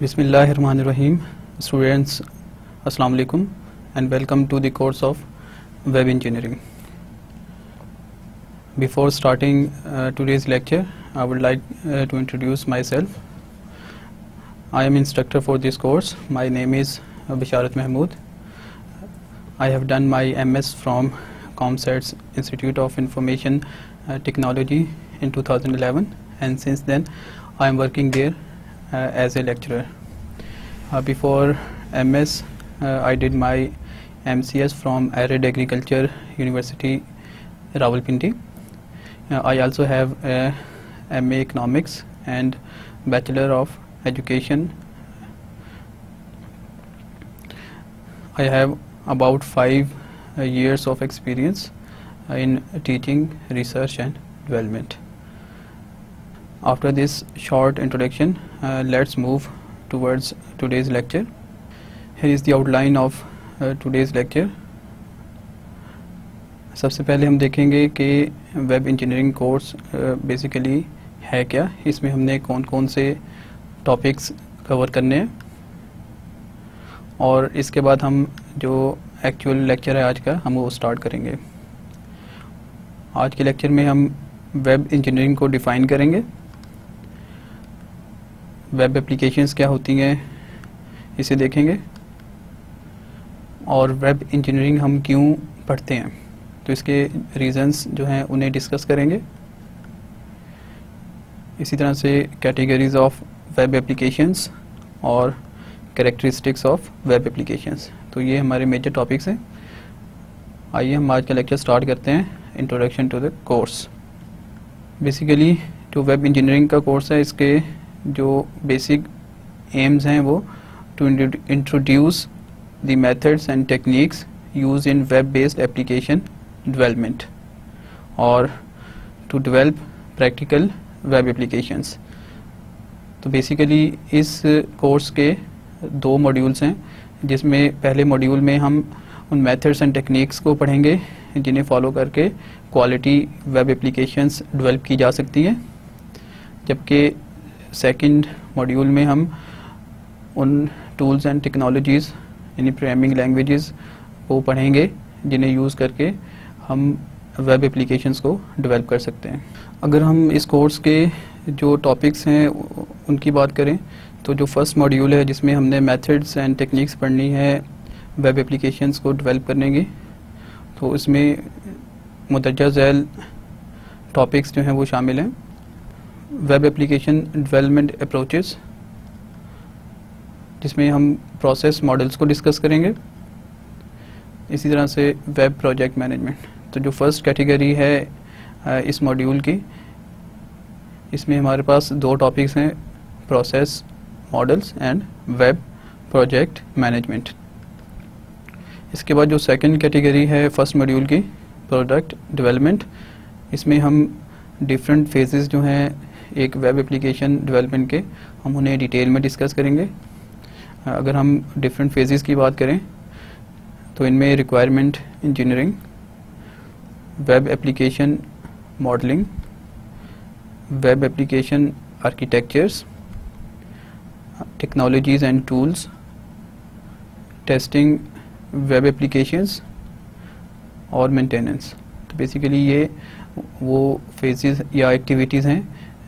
Bismillahirrahmanirrahim. Students, Assalamu alaikum and welcome to the course of Web Engineering. Before starting today's lecture, I would like to introduce myself. I am instructor for this course. My name is Bisharat Mahmood. I have done my MS from ComSat's Institute of Information Technology in 2011, and since then I am working there as a lecturer. Before MS, I did my MCS from Arid Agriculture University, Rawalpindi. I also have a MA Economics and Bachelor of Education. I have about 5 years of experience in teaching, research and development. After this short introduction, let's move towards today's lecture. Here is the outline of today's lecture. सबसे पहले हम देखेंगे कि web engineering course basically है क्या, इसमें हमने कौन कौन से टॉपिक्स कवर करने हैं, और इसके बाद हम जो एक्चुअल लेक्चर है आज का हम वो स्टार्ट करेंगे. आज के लेक्चर में हम वेब इंजीनियरिंग को डिफ़ाइन करेंगे, वेब एप्लीकेशंस क्या होती हैं इसे देखेंगे, और वेब इंजीनियरिंग हम क्यों पढ़ते हैं तो इसके रीज़न्स जो हैं उन्हें डिस्कस करेंगे. इसी तरह से कैटेगरीज ऑफ वेब एप्लीकेशंस और कैरेक्टरिस्टिक्स ऑफ वेब एप्लीकेशंस, तो ये हमारे मेजर टॉपिक्स हैं. आइए हम आज का लेक्चर स्टार्ट करते हैं. Introduction to the course. Basically जो वेब इंजीनियरिंग का कोर्स है, इसके जो बेसिक एम्स हैं वो to introduce the methods and techniques use in web based application development और to develop practical web applications. तो बेसिकली इस कोर्स के 2 मॉड्यूल्स हैं, जिसमें पहले मॉड्यूल में हम उन मेथड्स एंड टेक्निक्स को पढ़ेंगे जिन्हें फॉलो करके क्वालिटी वेब एप्लीकेशंस डेवलप की जा सकती हैं, जबकि सेकंड मॉड्यूल में हम उन टूल्स एंड टेक्नोलॉजीज़ यानी प्रोग्रामिंग लैंग्वेजेस को पढ़ेंगे जिन्हें यूज़ करके हम वेब एप्लीकेशंस को डेवलप कर सकते हैं. अगर हम इस कोर्स के जो टॉपिक्स हैं उनकी बात करें तो जो फर्स्ट मॉड्यूल है जिसमें हमने मेथड्स एंड टेक्निक्स पढ़नी है वेब एप्लीकेशंस को डेवलप करने की, तो इसमें मुदर्जा झैल टॉपिक्स जो हैं वो शामिल हैं. वेब एप्लीकेशन डेवलपमेंट अप्रोचेस, जिसमें हम प्रोसेस मॉडल्स को डिस्कस करेंगे. इसी तरह से वेब प्रोजेक्ट मैनेजमेंट. तो जो फर्स्ट कैटेगरी है इस मॉड्यूल की, इसमें हमारे पास 2 टॉपिक्स हैं, process models and web project management. इसके बाद जो सेकंड कैटेगरी है फर्स्ट मॉड्यूल की, प्रोडक्ट डेवलपमेंट, इसमें हम डिफरेंट फेजेस जो हैं एक वेब एप्लीकेशन डेवलपमेंट के, हम उन्हें डिटेल में डिस्कस करेंगे. अगर हम डिफरेंट फेजेस की बात करें तो इनमें requirement engineering, web application modelling, web application architectures, technologies and tools, testing web applications और मेंटेनेंस. तो बेसिकली ये वो फेजेस या एक्टिविटीज़ हैं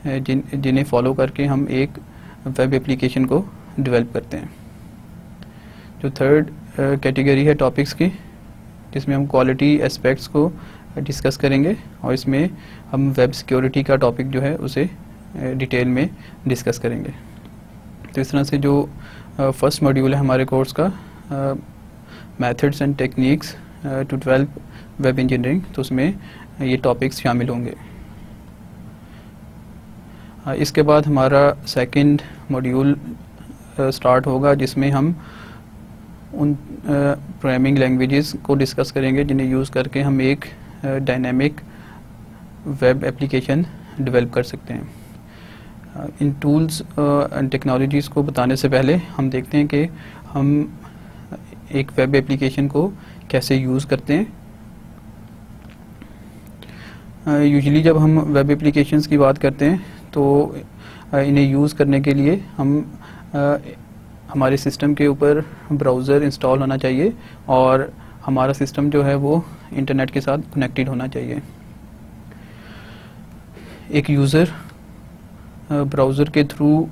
जिन्हें फॉलो करके हम एक वेब एप्लीकेशन को डेवलप करते हैं. जो थर्ड कैटेगरी है टॉपिक्स की, जिसमें हम क्वालिटी एस्पेक्ट्स को डिस्कस करेंगे, और इसमें हम वेब सिक्योरिटी का टॉपिक जो है उसे डिटेल में डिस्कस करेंगे. तो इस तरह से जो फर्स्ट मॉड्यूल है हमारे कोर्स का, methods and techniques to develop web engineering, तो उसमें ये टॉपिक्स शामिल होंगे. इसके बाद हमारा सेकंड मॉड्यूल स्टार्ट होगा, जिसमें हम उन प्रोग्रामिंग लैंग्वेजेस को डिस्कस करेंगे जिन्हें यूज़ करके हम एक डायनेमिक वेब एप्लीकेशन डेवलप कर सकते हैं. इन टूल्स एंड टेक्नोलॉजीज़ को बताने से पहले हम देखते हैं कि हम एक वेब एप्लीकेशन को कैसे यूज़ करते हैं. यूजुअली जब हम वेब एप्लीकेशंस की बात करते हैं तो इन्हें यूज़ करने के लिए हम हमारे सिस्टम के ऊपर ब्राउज़र इंस्टॉल होना चाहिए और हमारा सिस्टम जो है वो इंटरनेट के साथ कनेक्टेड होना चाहिए। एक यूज़र ब्राउज़र के थ्रू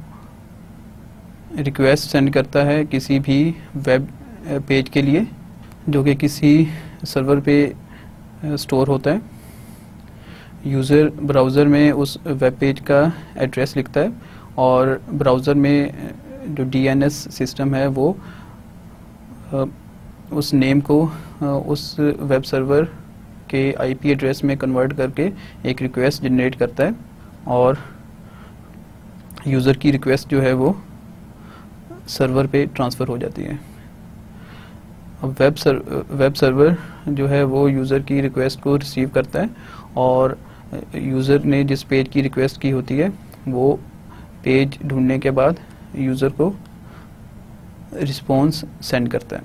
रिक्वेस्ट सेंड करता है किसी भी वेब पेज के लिए जो कि किसी सर्वर पे स्टोर होता है। यूज़र ब्राउज़र में उस वेब पेज का एड्रेस लिखता है और ब्राउज़र में जो DNS सिस्टम है वो उस नेम को उस वेब सर्वर के IP एड्रेस में कन्वर्ट करके एक रिक्वेस्ट जनरेट करता है और यूज़र की रिक्वेस्ट जो है वो सर्वर पे ट्रांसफ़र हो जाती है। अब वेब सर्वर जो है वो यूज़र की रिक्वेस्ट को रिसीव करता है और यूज़र ने जिस पेज की रिक्वेस्ट की होती है वो पेज ढूंढने के बाद यूज़र को रिस्पॉन्स सेंड करता है।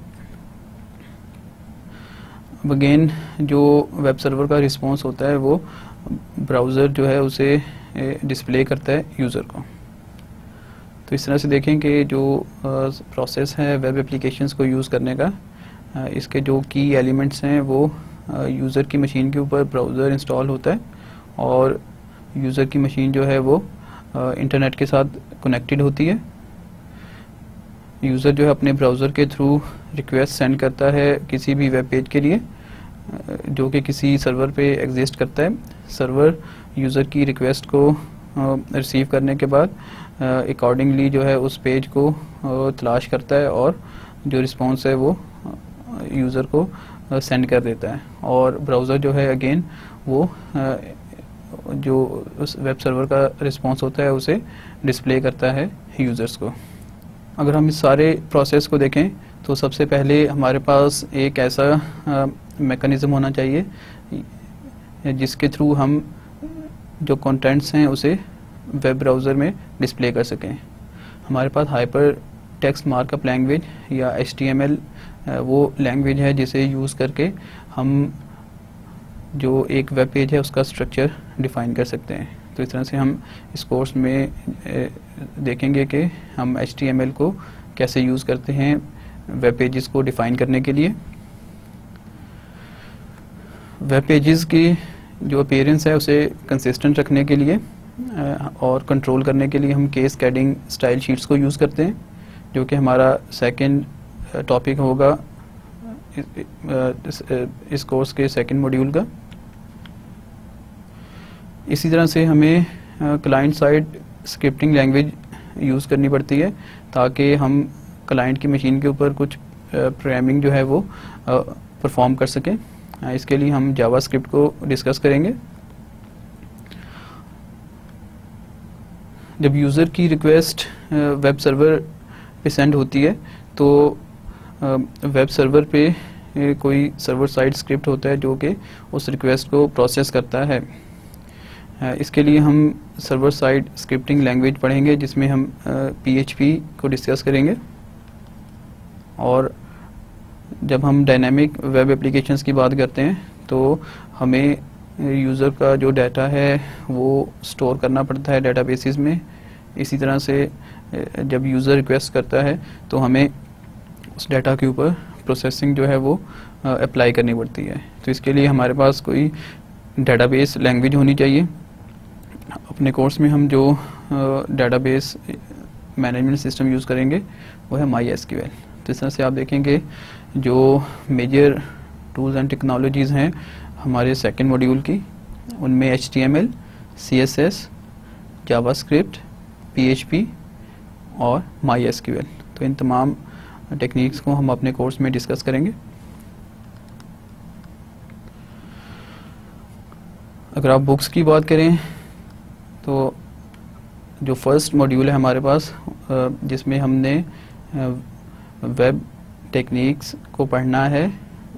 अब अगेन जो वेब सर्वर का रिस्पॉन्स होता है वो ब्राउज़र जो है उसे डिस्प्ले करता है यूज़र को। तो इस तरह से देखें कि जो प्रोसेस है वेब एप्लीकेशंस को यूज़ करने का, इसके जो की एलिमेंट्स हैं वो यूज़र की मशीन के ऊपर ब्राउज़र इंस्टॉल होता है और यूज़र की मशीन जो है वो इंटरनेट के साथ कनेक्टेड होती है। यूज़र जो है अपने ब्राउज़र के थ्रू रिक्वेस्ट सेंड करता है किसी भी वेब पेज के लिए जो कि किसी सर्वर पे एग्जिस्ट करता है। सर्वर यूज़र की रिक्वेस्ट को रिसीव करने के बाद अकॉर्डिंगली जो है उस पेज को तलाश करता है और जो रिस्पॉन्स है वो यूज़र को सेंड कर देता है और ब्राउज़र जो है अगेन वो जो उस वेब सर्वर का रिस्पॉन्स होता है उसे डिस्प्ले करता है यूज़र्स को। अगर हम इस सारे प्रोसेस को देखें तो सबसे पहले हमारे पास एक ऐसा मैकेनिज़्म होना चाहिए जिसके थ्रू हम जो कंटेंट्स हैं उसे वेब ब्राउज़र में डिस्प्ले कर सकें। हमारे पास हाइपर टेक्स्ट मार्कअप लैंग्वेज या HTML वो लैंग्वेज है जिसे यूज़ करके हम जो एक वेब पेज है उसका स्ट्रक्चर डिफ़ाइन कर सकते हैं। तो इस तरह से हम इस कोर्स में देखेंगे कि हम HTML को कैसे यूज़ करते हैं वेब पेजेस को डिफ़ाइन करने के लिए। वेब पेजेस की जो अपीयरेंस है उसे कंसिस्टेंट रखने के लिए और कंट्रोल करने के लिए हम कैस्केडिंग स्टाइल शीट्स को यूज़ करते हैं जो कि हमारा सेकंड टॉपिक होगा इस कोर्स के सेकंड मॉड्यूल का। इसी तरह से हमें client side scripting language use करनी पड़ती है ताकि हम क्लाइंट की मशीन के ऊपर कुछ प्रोग्रामिंग जो है वो परफॉर्म कर सकें। इसके लिए हम जावास्क्रिप्ट को डिस्कस करेंगे। जब यूज़र की रिक्वेस्ट वेब सर्वर पे सेंड होती है तो वेब सर्वर पे कोई सर्वर साइड स्क्रिप्ट होता है जो कि उस रिक्वेस्ट को प्रोसेस करता है। इसके लिए हम सर्वर साइड स्क्रिप्टिंग लैंग्वेज पढ़ेंगे जिसमें हम PHP को डिस्कस करेंगे और जब हम डायनामिक वेब एप्लीकेशंस की बात करते हैं तो हमें यूज़र का जो डाटा है वो स्टोर करना पड़ता है डेटाबेसेस में। इसी तरह से जब यूज़र रिक्वेस्ट करता है तो हमें उस डाटा के ऊपर प्रोसेसिंग जो है वो अप्लाई करनी पड़ती है। तो इसके लिए हमारे पास कोई डेटाबेस लैंग्वेज होनी चाहिए। अपने कोर्स में हम जो डेटाबेस मैनेजमेंट सिस्टम यूज़ करेंगे वो है MySQL। तो इस तरह से आप देखेंगे जो मेजर टूल्स एंड टेक्नोलॉजीज़ हैं हमारे सेकंड मॉड्यूल की, उनमें HTML, CSS, जावास्क्रिप्ट, PHP और MySQL। तो इन तमाम टेक्निक्स को हम अपने कोर्स में डिस्कस करेंगे। अगर आप बुक्स की बात करें तो जो फर्स्ट मॉड्यूल है हमारे पास जिसमें हमने वेब टेक्निक्स को पढ़ना है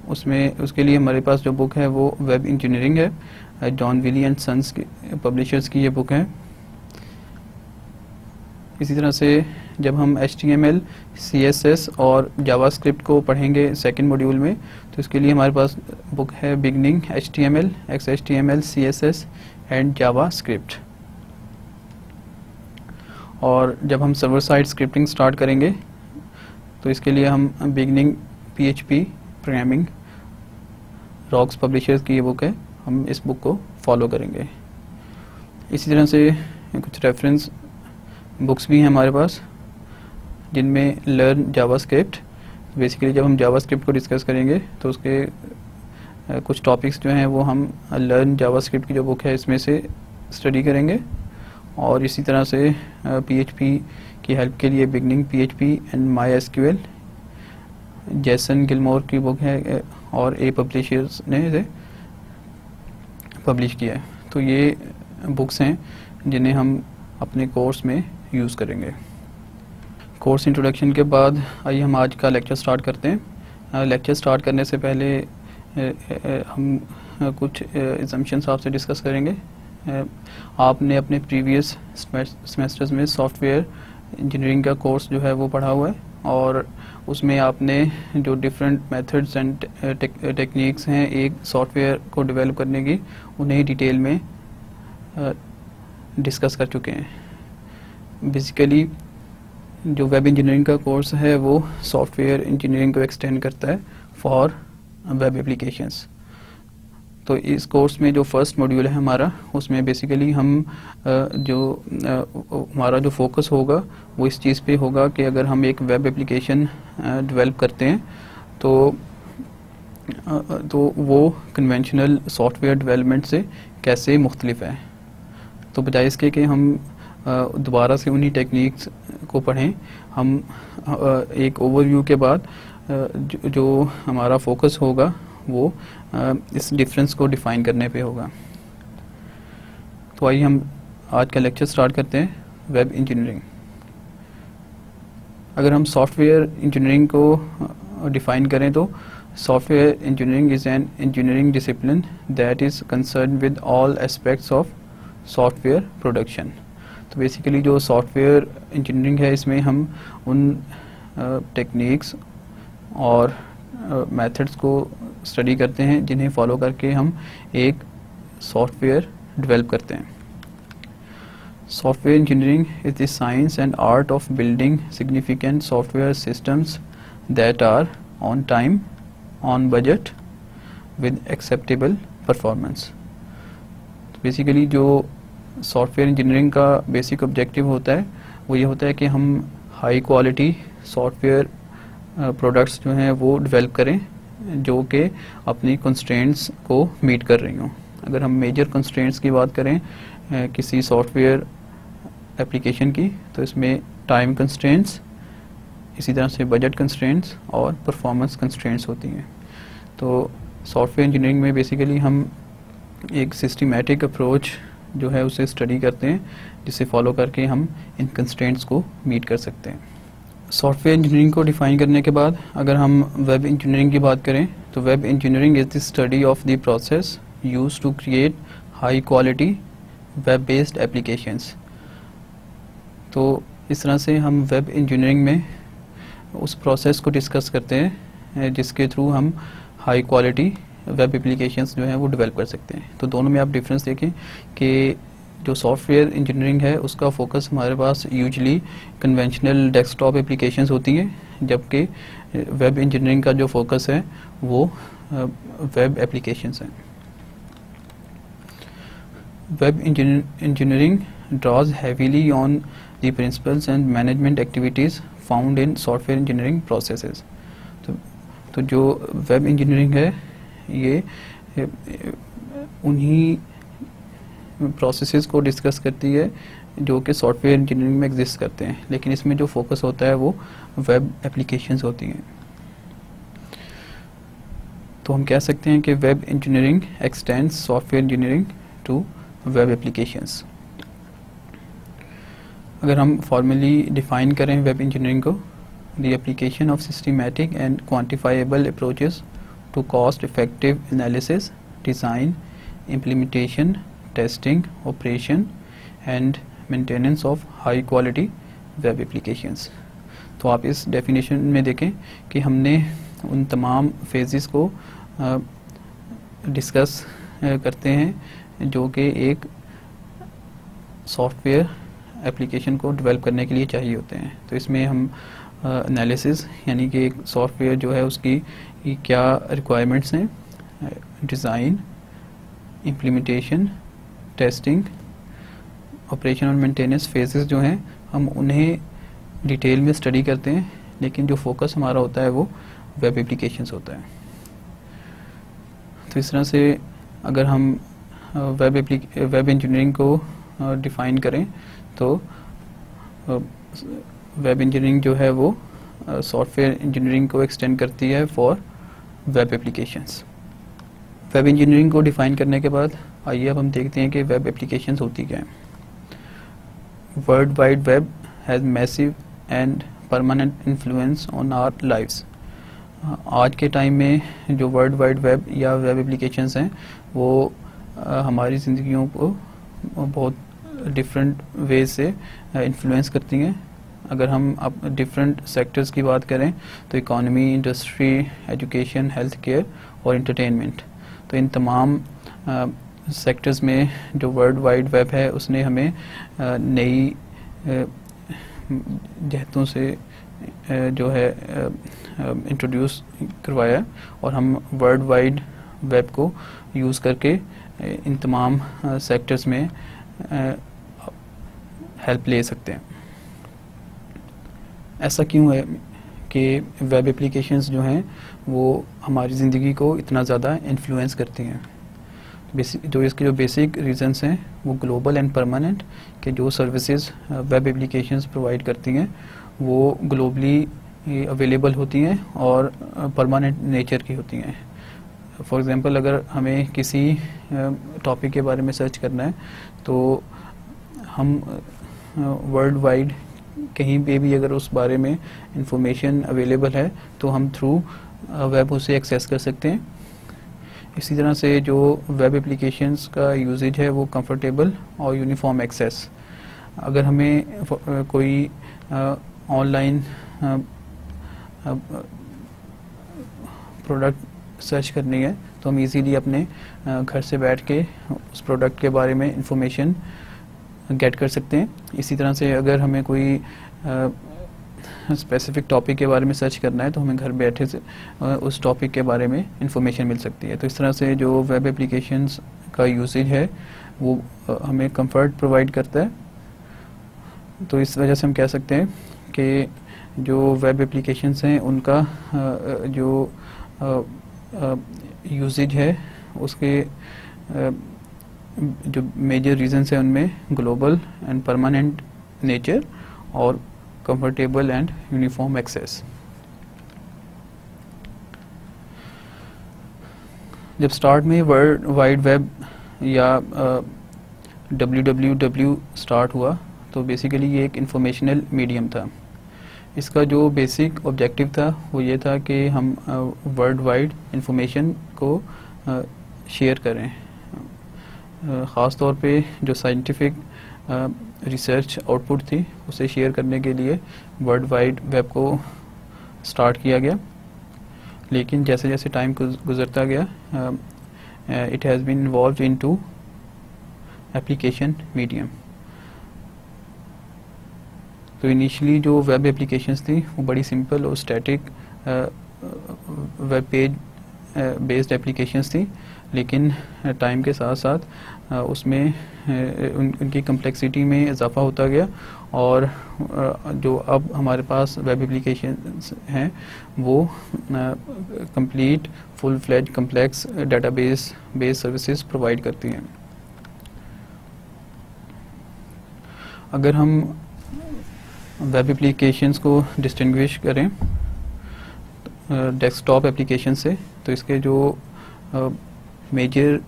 उसके लिए हमारे पास जो बुक है वो वेब इंजीनियरिंग है। John Wiley and Sons publishers की ये बुक है। इसी तरह से जब हम HTML, CSS और जावास्क्रिप्ट को पढ़ेंगे सेकंड मॉड्यूल में तो इसके लिए हमारे पास बुक है beginning HTML, XHTML, CSS and JavaScript. और जब हम सर्वर साइड स्क्रिप्टिंग स्टार्ट करेंगे तो इसके लिए हम beginning PHP programming rocks publishers की ये बुक है, हम इस बुक को फॉलो करेंगे। इसी तरह से कुछ रेफरेंस बुक्स भी हैं हमारे पास, जिनमें लर्न जावास्क्रिप्ट, बेसिकली जब हम जावास्क्रिप्ट को डिस्कस करेंगे तो उसके कुछ टॉपिक्स जो हैं वो हम लर्न जावास्क्रिप्ट की जो बुक है इसमें से स्टडी करेंगे। और इसी तरह से PHP की हेल्प के लिए बिगनिंग PHP एंड MySQL जैसन गिलमोर की बुक है और ए पब्लिशर्स ने इसे पब्लिश किया है। तो ये बुक्स हैं जिन्हें हम अपने कोर्स में यूज़ करेंगे। कोर्स इंट्रोडक्शन के बाद आइए हम आज का लेक्चर स्टार्ट करते हैं। लेक्चर स्टार्ट करने से पहले हम कुछ असम्पशंस आपसे डिस्कस करेंगे। आपने अपने प्रीवियस सेमेस्टर्स में सॉफ्टवेयर इंजीनियरिंग का कोर्स जो है वो पढ़ा हुआ है, और उसमें आपने जो डिफरेंट मेथड्स एंड टेक्निक्स हैं एक सॉफ्टवेयर को डेवलप करने की, उन्हें डिटेल में डिस्कस कर चुके हैं। बेसिकली जो वेब इंजीनियरिंग का कोर्स है वो सॉफ्टवेयर इंजीनियरिंग को एक्सटेंड करता है फॉर वेब एप्लीकेशंस। तो इस कोर्स में जो फर्स्ट मॉड्यूल है हमारा, उसमें बेसिकली हम हमारा जो फोकस होगा वो इस चीज़ पे होगा कि अगर हम एक वेब एप्लीकेशन डेवलप करते हैं तो वो कन्वेंशनल सॉफ्टवेयर डेवलपमेंट से कैसे मुख्तलिफ है। तो बजाय इसके कि हम दोबारा से उन्हीं टेक्निक्स को पढ़ें, हम एक ओवरव्यू के बाद जो हमारा फोकस होगा वो इस डिफरेंस को डिफाइन करने पे होगा। तो आइए हम आज का लेक्चर स्टार्ट करते हैं। वेब इंजीनियरिंग, अगर हम सॉफ्टवेयर इंजीनियरिंग को डिफाइन करें तो software engineering is an engineering discipline that is concern with all aspects of software production. तो बेसिकली जो सॉफ्टवेयर इंजीनियरिंग है इसमें हम उन टेक्निक्स और मेथड्स को स्टडी करते हैं जिन्हें फॉलो करके हम एक सॉफ्टवेयर डेवलप करते हैं। Software engineering is the science and art of building significant software systems that are on time, on budget, with acceptable performance. Basically जो सॉफ्टवेयर इंजीनियरिंग का बेसिक ऑब्जेक्टिव होता है वो ये होता है कि हम हाई क्वालिटी सॉफ्टवेयर प्रोडक्ट्स जो हैं वो डेवलप करें जो कि अपनी कंस्ट्रेंट्स को मीट कर रही हों। अगर हम मेजर कंस्ट्रेंट्स की बात करें किसी सॉफ्टवेयर एप्लीकेशन की, तो इसमें टाइम कंस्ट्रेंट्स, इसी तरह से बजट कंस्ट्रेंट्स और परफॉर्मेंस कंस्ट्रेंट्स होती हैं। तो सॉफ्टवेयर इंजीनियरिंग में बेसिकली हम एक सिस्टमेटिक अप्रोच जो है उसे स्टडी करते हैं, जिसे फॉलो करके हम इन कंस्ट्रेंट्स को मीट कर सकते हैं। सॉफ्टवेयर इंजीनियरिंग को डिफाइन करने के बाद अगर हम वेब इंजीनियरिंग की बात करें तो web engineering is the study of the process used to create high quality web based applications. तो इस तरह से हम वेब इंजीनियरिंग में उस प्रोसेस को डिस्कस करते हैं जिसके थ्रू हम हाई क्वालिटी वेब एप्लीकेशंस जो हैं वो डेवलप कर सकते हैं। तो दोनों में आप डिफरेंस देखें कि जो सॉफ्टवेयर इंजीनियरिंग है उसका फोकस हमारे पास यूजली कन्वेंशनल डेस्कटॉप एप्लीकेशंस होती हैं, जबकि वेब इंजीनियरिंग का जो फोकस है वो वेब एप्लीकेशंस हैं। Web engineering draws heavily on the principles and management activities found in software engineering processes। तो जो वेब इंजीनियरिंग है ये उन्हीं प्रोसेसेस को डिस्कस करती है जो कि सॉफ्टवेयर इंजीनियरिंग में एग्जिस्ट करते हैं, लेकिन इसमें जो फोकस होता है वो वेब एप्लीकेशंस होती हैं। तो हम कह सकते हैं कि web engineering extends software engineering to web applications. अगर हम फॉर्मली डिफाइन करें वेब इंजीनियरिंग को, the application of systematic and quantifiable approaches to cost effective analysis, design, implementation, testing, operation and maintenance of high quality web applications. तो आप इस definition में देखें कि हमने उन तमाम फेजेस को डिस्कस करते हैं जो कि एक सॉफ्टवेयर एप्लीकेशन को डेवलप करने के लिए चाहिए होते हैं। तो इसमें हम एनालिसिस, यानी कि एक सॉफ्टवेयर जो है उसकी क्या रिक्वायरमेंट्स हैं, डिज़ाइन, इम्प्लीमेंटेशन, टेस्टिंग, ऑपरेशन और मेंटेनेंस फेजेस जो हैं हम उन्हें डिटेल में स्टडी करते हैं, लेकिन जो फोकस हमारा होता है वो वेब एप्लीकेशंस होता है। तो इस तरह से अगर हम वेब इंजीनियरिंग को डिफ़ाइन करें तो वेब इंजीनियरिंग जो है वो सॉफ्टवेयर इंजीनियरिंग को एक्सटेंड करती है for web applications. Web engineering को डिफ़ाइन करने के बाद आइए अब हम देखते हैं कि वेब एप्लीकेशंस होती क्या हैं। World wide web has massive and permanent influence on our lives. आज के टाइम में जो वर्ल्ड वाइड वेब या वेब एप्लीकेशंस हैं वो हमारी ज़िंदगियों को बहुत डिफरेंट वे से इन्फ्लुएंस करती हैं। अगर हम अब डिफरेंट सेक्टर्स की बात करें तो economy, industry, education, health care और इंटरटेनमेंट, तो इन तमाम सेक्टर्स में जो वर्ल्ड वाइड वेब है उसने हमें नई जहतों से जो है इंट्रोड्यूस करवाया और हम वर्ल्ड वाइड वेब को यूज़ करके इन तमाम सेक्टर्स में हेल्प ले सकते हैं। ऐसा क्यों है कि वेब एप्लीकेशंस जो हैं वो हमारी ज़िंदगी को इतना ज़्यादा इन्फ्लुएंस करती हैं? जो इसके जो बेसिक रीजंस हैं वो ग्लोबल एंड परमानेंट, के जो सर्विसेज वेब एप्लीकेशंस प्रोवाइड करती हैं वो ग्लोबली अवेलेबल होती हैं और परमानेंट नेचर की होती हैं। फॉर एग्जांपल अगर हमें किसी टॉपिक के बारे में सर्च करना है तो हम वर्ल्ड वाइड कहीं पे भी अगर उस बारे में इंफॉर्मेशन अवेलेबल है तो हम थ्रू वेब उसे एक्सेस कर सकते हैं। इसी तरह से जो वेब एप्लीकेशंस का यूजेज है वो कंफर्टेबल और यूनिफॉर्म एक्सेस। अगर हमें कोई ऑनलाइन प्रोडक्ट सर्च करनी है तो हम इजीली अपने घर से बैठ के उस प्रोडक्ट के बारे में इंफॉर्मेशन गेट कर सकते हैं। इसी तरह से अगर हमें कोई स्पेसिफिक टॉपिक के बारे में सर्च करना है तो हमें घर बैठे से उस टॉपिक के बारे में इंफॉर्मेशन मिल सकती है। तो इस तरह से जो वेब एप्लीकेशंस का यूसेज है वो हमें कंफर्ट प्रोवाइड करता है। तो इस वजह से हम कह सकते हैं कि जो वेब एप्लीकेशंस हैं उनका जो यूसेज है उसके जो मेजर रीजंस हैं उनमें ग्लोबल एंड परमानेंट नेचर और कंफर्टेबल एंड यूनिफॉर्म एक्सेस। जब स्टार्ट में वर्ल्ड वाइड वेब या www स्टार्ट हुआ तो बेसिकली ये एक इंफॉर्मेशनल मीडियम था। इसका जो बेसिक ऑब्जेक्टिव था वो ये था कि हम वर्ल्ड वाइड इंफॉर्मेशन को शेयर करें। ख़ास तौर पे जो साइंटिफिक रिसर्च आउटपुट थी उसे शेयर करने के लिए वर्ल्ड वाइड वेब को स्टार्ट किया गया। लेकिन जैसे जैसे टाइम गुजरता गया it has been involved into application medium. तो इनिशियली जो वेब एप्लीकेशंस थी वो बड़ी सिंपल और static web page based applications थी, लेकिन टाइम के साथ साथ उसमें उनकी कम्प्लेक्सिटी में इजाफा होता गया और जो अब हमारे पास वेब एप्लीकेशंस हैं वो complete full fledge complex database based services provide करती हैं। अगर हम वेब एप्लीकेशंस को डिस्टिंग्विश करें डेस्कटॉप एप्लीकेशन से तो इसके जो मेजर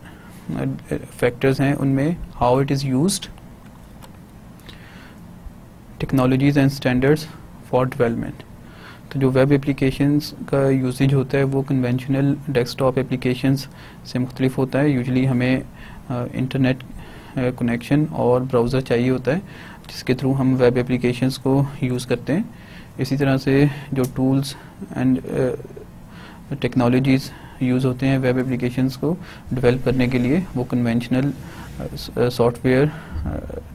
फैक्टर्स हैं उनमें how it is used, technologies and standards for development. तो जो वेब एप्लीकेशंस का यूसेज होता है वो कन्वेंशनल डेस्कटॉप एप्लीकेशंस से मुख्तलिफ होता है। यूजुअली हमें इंटरनेट कनेक्शन और ब्राउज़र चाहिए होता है जिसके थ्रू हम वेब एप्लीकेशंस को यूज़ करते हैं। इसी तरह से जो टूल्स एंड टेक्नोलॉजीज़ यूज़ होते हैं वेब एप्लीकेशंस को डेवलप करने के लिए वो कन्वेंशनल सॉफ्टवेयर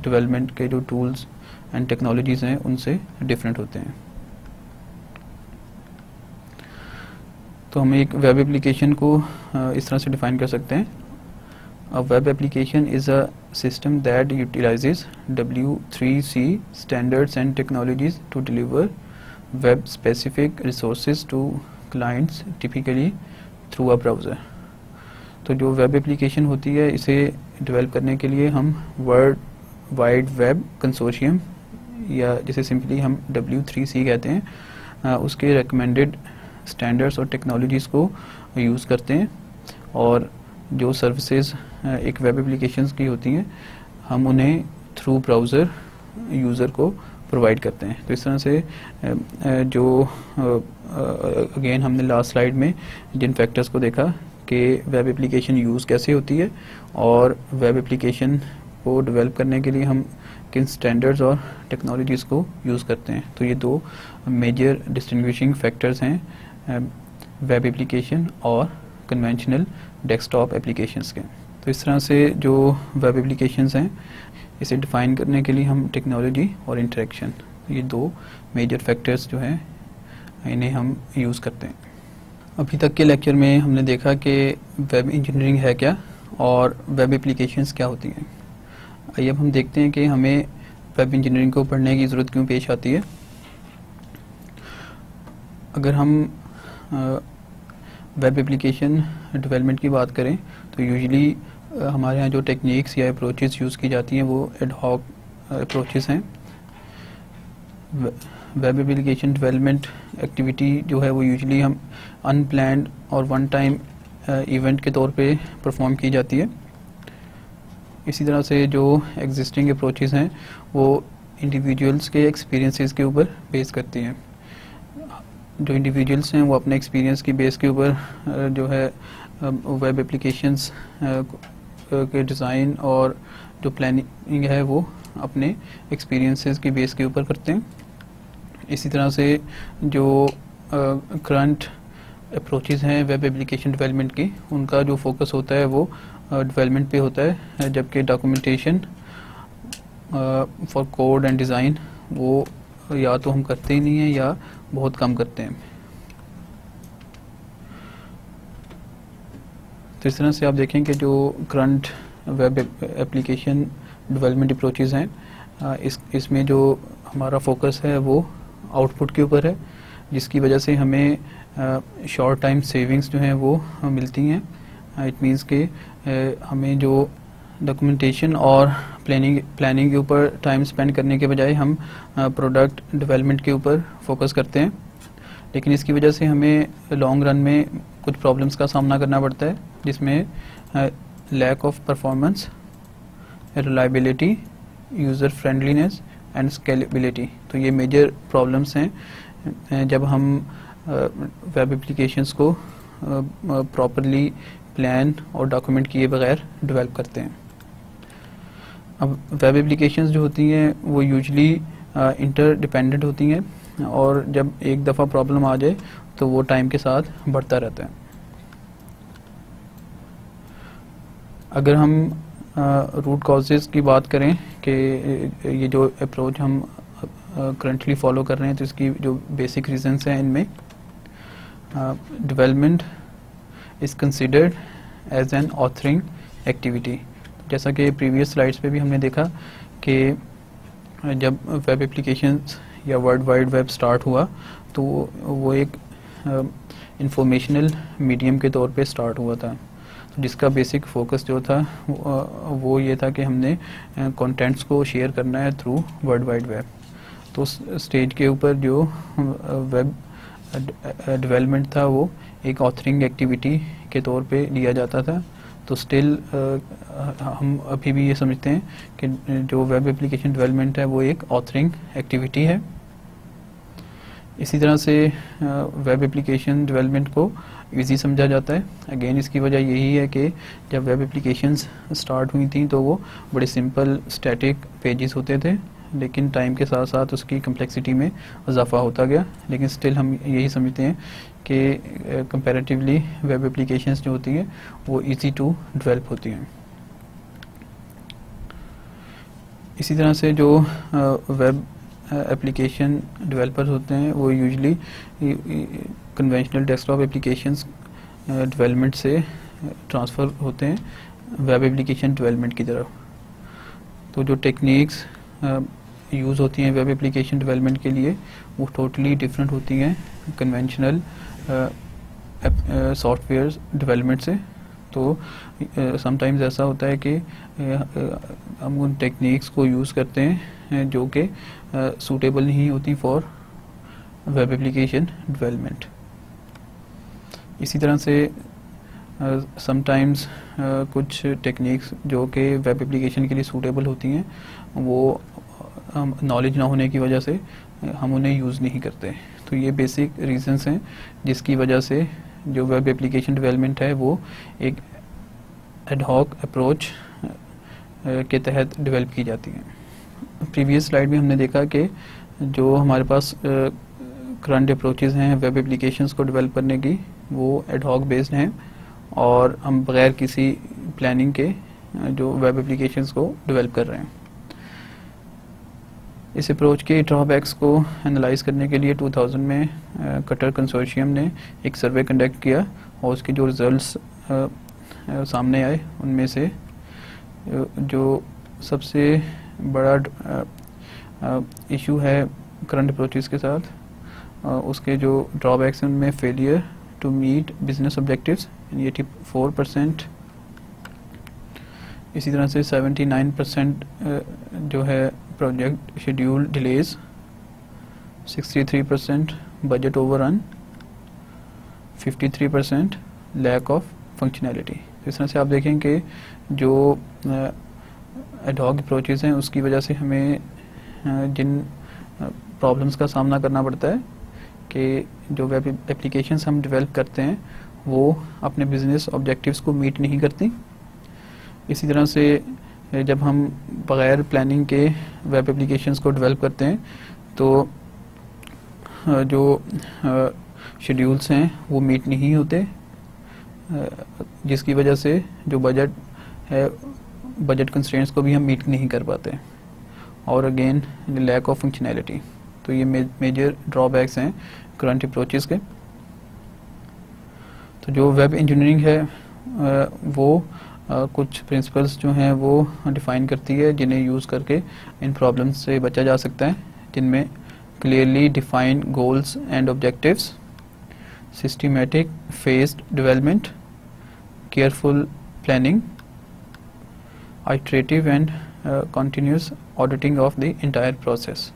डेवलपमेंट के जो टूल्स एंड टेक्नोलॉजीज़ हैं उनसे डिफरेंट होते हैं। तो हम एक वेब एप्लीकेशन को इस तरह से डिफाइन कर सकते हैं. A web application is a system that utilizes W3C standards and technologies to deliver web-specific resources to clients, typically through a browser. तो जो वेब एप्लीकेशन होती है इसे डेवलप करने के लिए हम वर्ल्ड वाइड वेब कंसोर्शियम या जिसे सिंपली हम W3C कहते हैं उसके रिकमेंडेड स्टैंडर्ड्स और टेक्नोलॉजीज़ को यूज़ करते हैं. और जो सर्विसेज एक वेब एप्लीकेशंस की होती हैं हम उन्हें थ्रू ब्राउज़र यूज़र को प्रोवाइड करते हैं. तो इस तरह से जो अगेन हमने लास्ट स्लाइड में जिन फैक्टर्स को देखा कि वेब एप्लीकेशन यूज़ कैसे होती है और वेब एप्लीकेशन को डेवलप करने के लिए हम किन स्टैंडर्ड्स और टेक्नोलॉजीज़ को यूज़ करते हैं. तो ये दो मेजर डिस्टिंग्विशिंग फैक्टर्स हैं वेब एप्लीकेशन और कन्वेंशनल डेस्कटॉप एप्लीकेशंस के. तो इस तरह से जो वेब एप्लीकेशंस हैं इसे डिफ़ाइन करने के लिए हम टेक्नोलॉजी और इंटरेक्शन ये दो मेजर फैक्टर्स जो हैं इन्हें हम यूज़ करते हैं. अभी तक के लेक्चर में हमने देखा कि वेब इंजीनियरिंग है क्या और वेब एप्लीकेशंस क्या होती हैं. आइए अब हम देखते हैं कि हमें वेब इंजीनियरिंग को पढ़ने की ज़रूरत क्यों पेश आती है. अगर हम वेब एप्लीकेशन डेवलपमेंट की बात करें तो यूजुअली हमारे यहाँ जो टेक्निक्स या अप्रोचेस यूज़ की जाती हैं वो एड हॉक अप्रोचेस हैं. वेब एप्लीकेशन डेवलपमेंट एक्टिविटी जो है वो यूजुअली हम अनप्लैंड और वन टाइम इवेंट के तौर पे परफॉर्म की जाती है. इसी तरह से जो एग्जिस्टिंग अप्रोचेस हैं वो इंडिविजुअल्स के एक्सपीरियंसेस के ऊपर बेस करती हैं. जो इंडिविजुअल्स हैं वो अपने एक्सपीरियंस की बेस के ऊपर जो है वेब एप्लीकेशंस के डिज़ाइन और जो प्लानिंग है वो अपने एक्सपीरियंसेस की बेस के ऊपर करते हैं. इसी तरह से जो करंट अप्रोचेस हैं वेब एप्लीकेशन डेवलपमेंट की उनका जो फोकस होता है वो डेवलपमेंट पे होता है, जबकि documentation for code and design वो या तो हम करते ही नहीं हैं या बहुत कम करते हैं. तो इस तरह से आप देखें कि जो current web application development approaches हैं इसमें जो हमारा फोकस है वो आउटपुट के ऊपर है, जिसकी वजह से हमें शॉर्ट टाइम सेविंग्स जो हैं वो मिलती हैं. इट मीन्स कि हमें जो डॉक्यूमेंटेशन और प्लानिंग के ऊपर टाइम स्पेंड करने के बजाय हम प्रोडक्ट डेवलपमेंट के ऊपर फोकस करते हैं. लेकिन इसकी वजह से हमें लॉन्ग रन में कुछ प्रॉब्लम्स का सामना करना पड़ता है, जिसमें lack of performance, reliability, user friendliness and scalability. तो ये मेजर प्रॉब्लम्स हैं जब हम वेब एप्लीकेशंस को प्रॉपरली प्लान और डॉक्यूमेंट किए बगैर डेवलप करते हैं. अब वेब एप्लीकेशंस जो होती हैं वो यूजुअली इंटरडिपेंडेंट होती हैं और जब एक दफ़ा प्रॉब्लम आ जाए तो वो टाइम के साथ बढ़ता रहता है. अगर हम रूट कॉजेज़ की बात करें कि ये जो अप्रोच हम करंटली फॉलो कर रहे हैं तो इसकी जो बेसिक रीजंस हैं इनमें development is considered as an authoring activity. जैसा कि प्रीवियस स्लाइड्स पे भी हमने देखा कि जब वेब एप्लीकेशंस या वर्ल्ड वाइड वेब स्टार्ट हुआ तो वो एक इंफॉर्मेशनल मीडियम के तौर पे स्टार्ट हुआ था, जिसका बेसिक फोकस जो था वो ये था कि हमने कंटेंट्स को शेयर करना है थ्रू वर्ल्ड वाइड वेब. तो स्टेज के ऊपर जो वेब डेवलपमेंट था वो एक ऑथरिंग एक्टिविटी के तौर पे लिया जाता था. तो स्टिल हम अभी भी ये समझते हैं कि जो वेब एप्लीकेशन डेवलपमेंट है वो एक ऑथरिंग एक्टिविटी है. इसी तरह से वेब एप्लीकेशन डेवलपमेंट को इजी समझा जाता है. अगेन इसकी वजह यही है कि जब वेब एप्लीकेशंस स्टार्ट हुई थी तो वो बड़े सिंपल स्टैटिक पेजेस होते थे, लेकिन टाइम के साथ साथ उसकी कम्प्लेक्सिटी में इजाफा होता गया. लेकिन स्टिल हम यही समझते हैं कि कंपैरेटिवली वेब एप्लीकेशंस जो होती हैं वो इजी टू डेवलप होती हैं. इसी तरह से जो वेब एप्लीकेशन डेवलपर्स होते हैं वो usually conventional desktop applications development से ट्रांसफ़र होते हैं वेब एप्लीकेशन डेवलपमेंट की तरफ। तो जो टेक्निक्स यूज़ होती हैं वेब एप्लीकेशन डेवलपमेंट के लिए वो टोटली डिफरेंट होती हैं कन्वेंशनल सॉफ्टवेयर डेवलपमेंट से। तो समटाइम्स ऐसा होता है कि हम उन टेक्निक्स को यूज़ करते हैं जो कि सूटेबल नहीं होती फॉर वेब एप्लीकेशन डेवलपमेंट। इसी तरह से समटाइम्स कुछ टेक्निक्स जो कि वेब एप्लीकेशन के लिए सूटेबल होती हैं वो नॉलेज ना होने की वजह से हम उन्हें यूज़ नहीं करते। तो ये बेसिक रीजंस हैं जिसकी वजह से जो वेब एप्लीकेशन डेवलपमेंट है वो एक एडहॉक अप्रोच के तहत डेवलप की जाती है। प्रीवियस स्लाइड में हमने देखा कि जो हमारे पास करंट अप्रोचेस हैं वेब एप्लीकेशंस को डेवलप करने की वो एडहॉक बेस्ड हैं और हम बगैर किसी प्लानिंग के जो वेब एप्लीकेशंस को डेवलप कर रहे हैं। इस अप्रोच के ड्रॉबैक्स को एनालाइज करने के लिए 2000 में कटर कंसोर्शियम ने एक सर्वे कंडक्ट किया और उसके जो रिजल्ट्स सामने आए उनमें से जो सबसे बड़ा इशू है करंट अप्रोचेस के साथ उसके जो ड्रॉबैक्स हैं उनमें failure to meet business objectives 84%, इसी तरह से 79% जो है project schedule delays, 63% budget overrun, 53% lack of functionality. इस तरह से आप देखें कि जो एडहॉक अप्रोचेस हैं उसकी वजह से हमें जिन प्रॉब्लम्स का सामना करना पड़ता है कि जो वेब एप्लीकेशंस हम डेवलप करते हैं वो अपने बिजनेस ऑब्जेक्टिव्स को मीट नहीं करती। इसी तरह से जब हम बगैर प्लानिंग के वेब एप्लीकेशंस को डेवलप करते हैं तो जो शेड्यूल्स हैं वो मीट नहीं होते, जिसकी वजह से जो बजट है बजट कंस्ट्रेंट्स को भी हम मीट नहीं कर पाते और अगेन लैक ऑफ फंक्शनैलिटी। तो ये मेजर ड्रॉबैक्स हैं करंट अप्रोचेस के। तो जो वेब इंजीनियरिंग है वो कुछ प्रिंसिपल्स जो हैं वो डिफ़ाइन करती है जिन्हें यूज़ करके इन प्रॉब्लम्स से बचा जा सकता है, जिनमें clearly defined goals and objectives, systematic faced development, careful planning, iterative and continuous auditing of the entire process.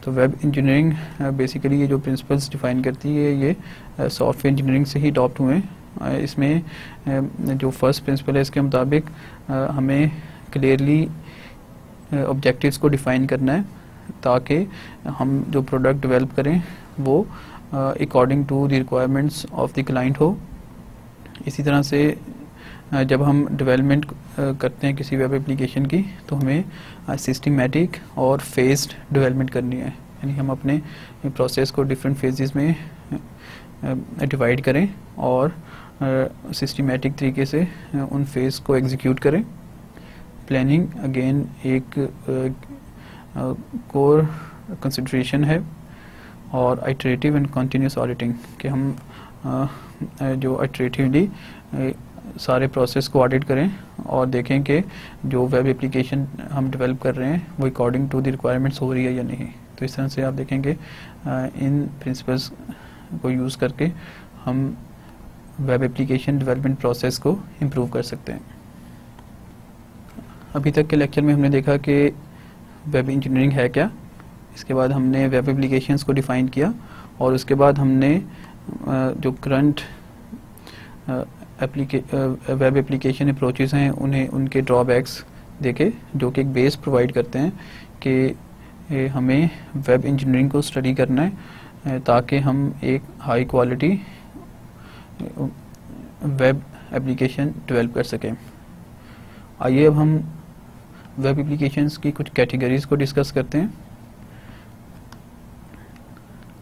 तो वेब इंजीनियरिंग बेसिकली ये जो प्रिंसिपल्स डिफाइन करती है ये सॉफ्टवेयर इंजीनियरिंग से ही अडॉप्ट हुए हैं। इसमें जो फर्स्ट प्रिंसिपल है इसके मुताबिक हमें क्लियरली ऑब्जेक्टिव्स को डिफाइन करना है ताकि हम जो प्रोडक्ट डेवलप करें वो according to the requirements of the client हो। इसी तरह से जब हम डेवलपमेंट करते हैं किसी वेब एप्लीकेशन की तो हमें सिस्टमैटिक और फेस्ड डेवलपमेंट करनी है, यानी हम अपने प्रोसेस को डिफरेंट फेजेस में डिवाइड करें और सिस्टमैटिक तरीके से उन फेज को एग्जीक्यूट करें। प्लानिंग अगेन एक कोर कंसिडरेशन है और आइटरेटिव एंड कंटिन्यूस ऑडिटिंग कि हम जो आइटरेटिवली सारे प्रोसेस को ऑडिट करें और देखें कि जो वेब एप्लीकेशन हम डेवलप कर रहे हैं वो अकॉर्डिंग टू द रिक्वायरमेंट्स हो रही है या नहीं। तो इस तरह से आप देखेंगे इन प्रिंसिपल्स को यूज़ करके हम वेब एप्लीकेशन डेवलपमेंट प्रोसेस को इम्प्रूव कर सकते हैं। अभी तक के लेक्चर में हमने देखा कि वेब इंजीनियरिंग है क्या, इसके बाद हमने वेब एप्लीकेशंस को डिफ़ाइन किया और उसके बाद हमने जो करंट वेब एप्लीकेशन अप्रोचेस हैं उन्हें उनके ड्रॉबैक्स देखे जो कि एक बेस प्रोवाइड करते हैं कि हमें वेब इंजीनियरिंग को स्टडी करना है ताकि हम एक high quality web application develop कर सकें। आइए अब हम वेब एप्लीकेशंस की कुछ कैटेगरीज को डिस्कस करते हैं।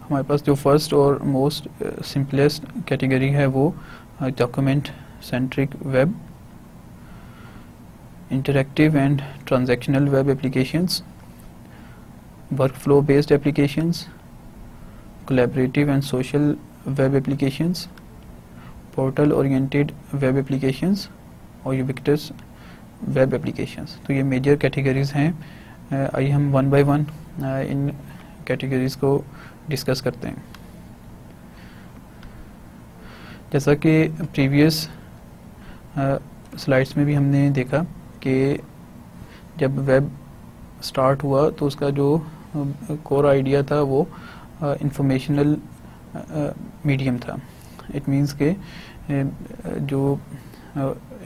हमारे पास जो फर्स्ट और मोस्ट सिंपलेस्ट कैटेगरी है वो document centric web, interactive and transactional web applications, workflow based applications, collaborative and social web applications, portal oriented web applications और ubiquitous web applications। तो ये मेजर कैटेगरीज हैं। आइए हम one by one in categories को discuss करते हैं। जैसा कि प्रीवियस स्लाइड्स में भी हमने देखा कि जब वेब स्टार्ट हुआ तो उसका जो कोर आइडिया था वो इंफॉर्मेशनल मीडियम था। इट मींस के जो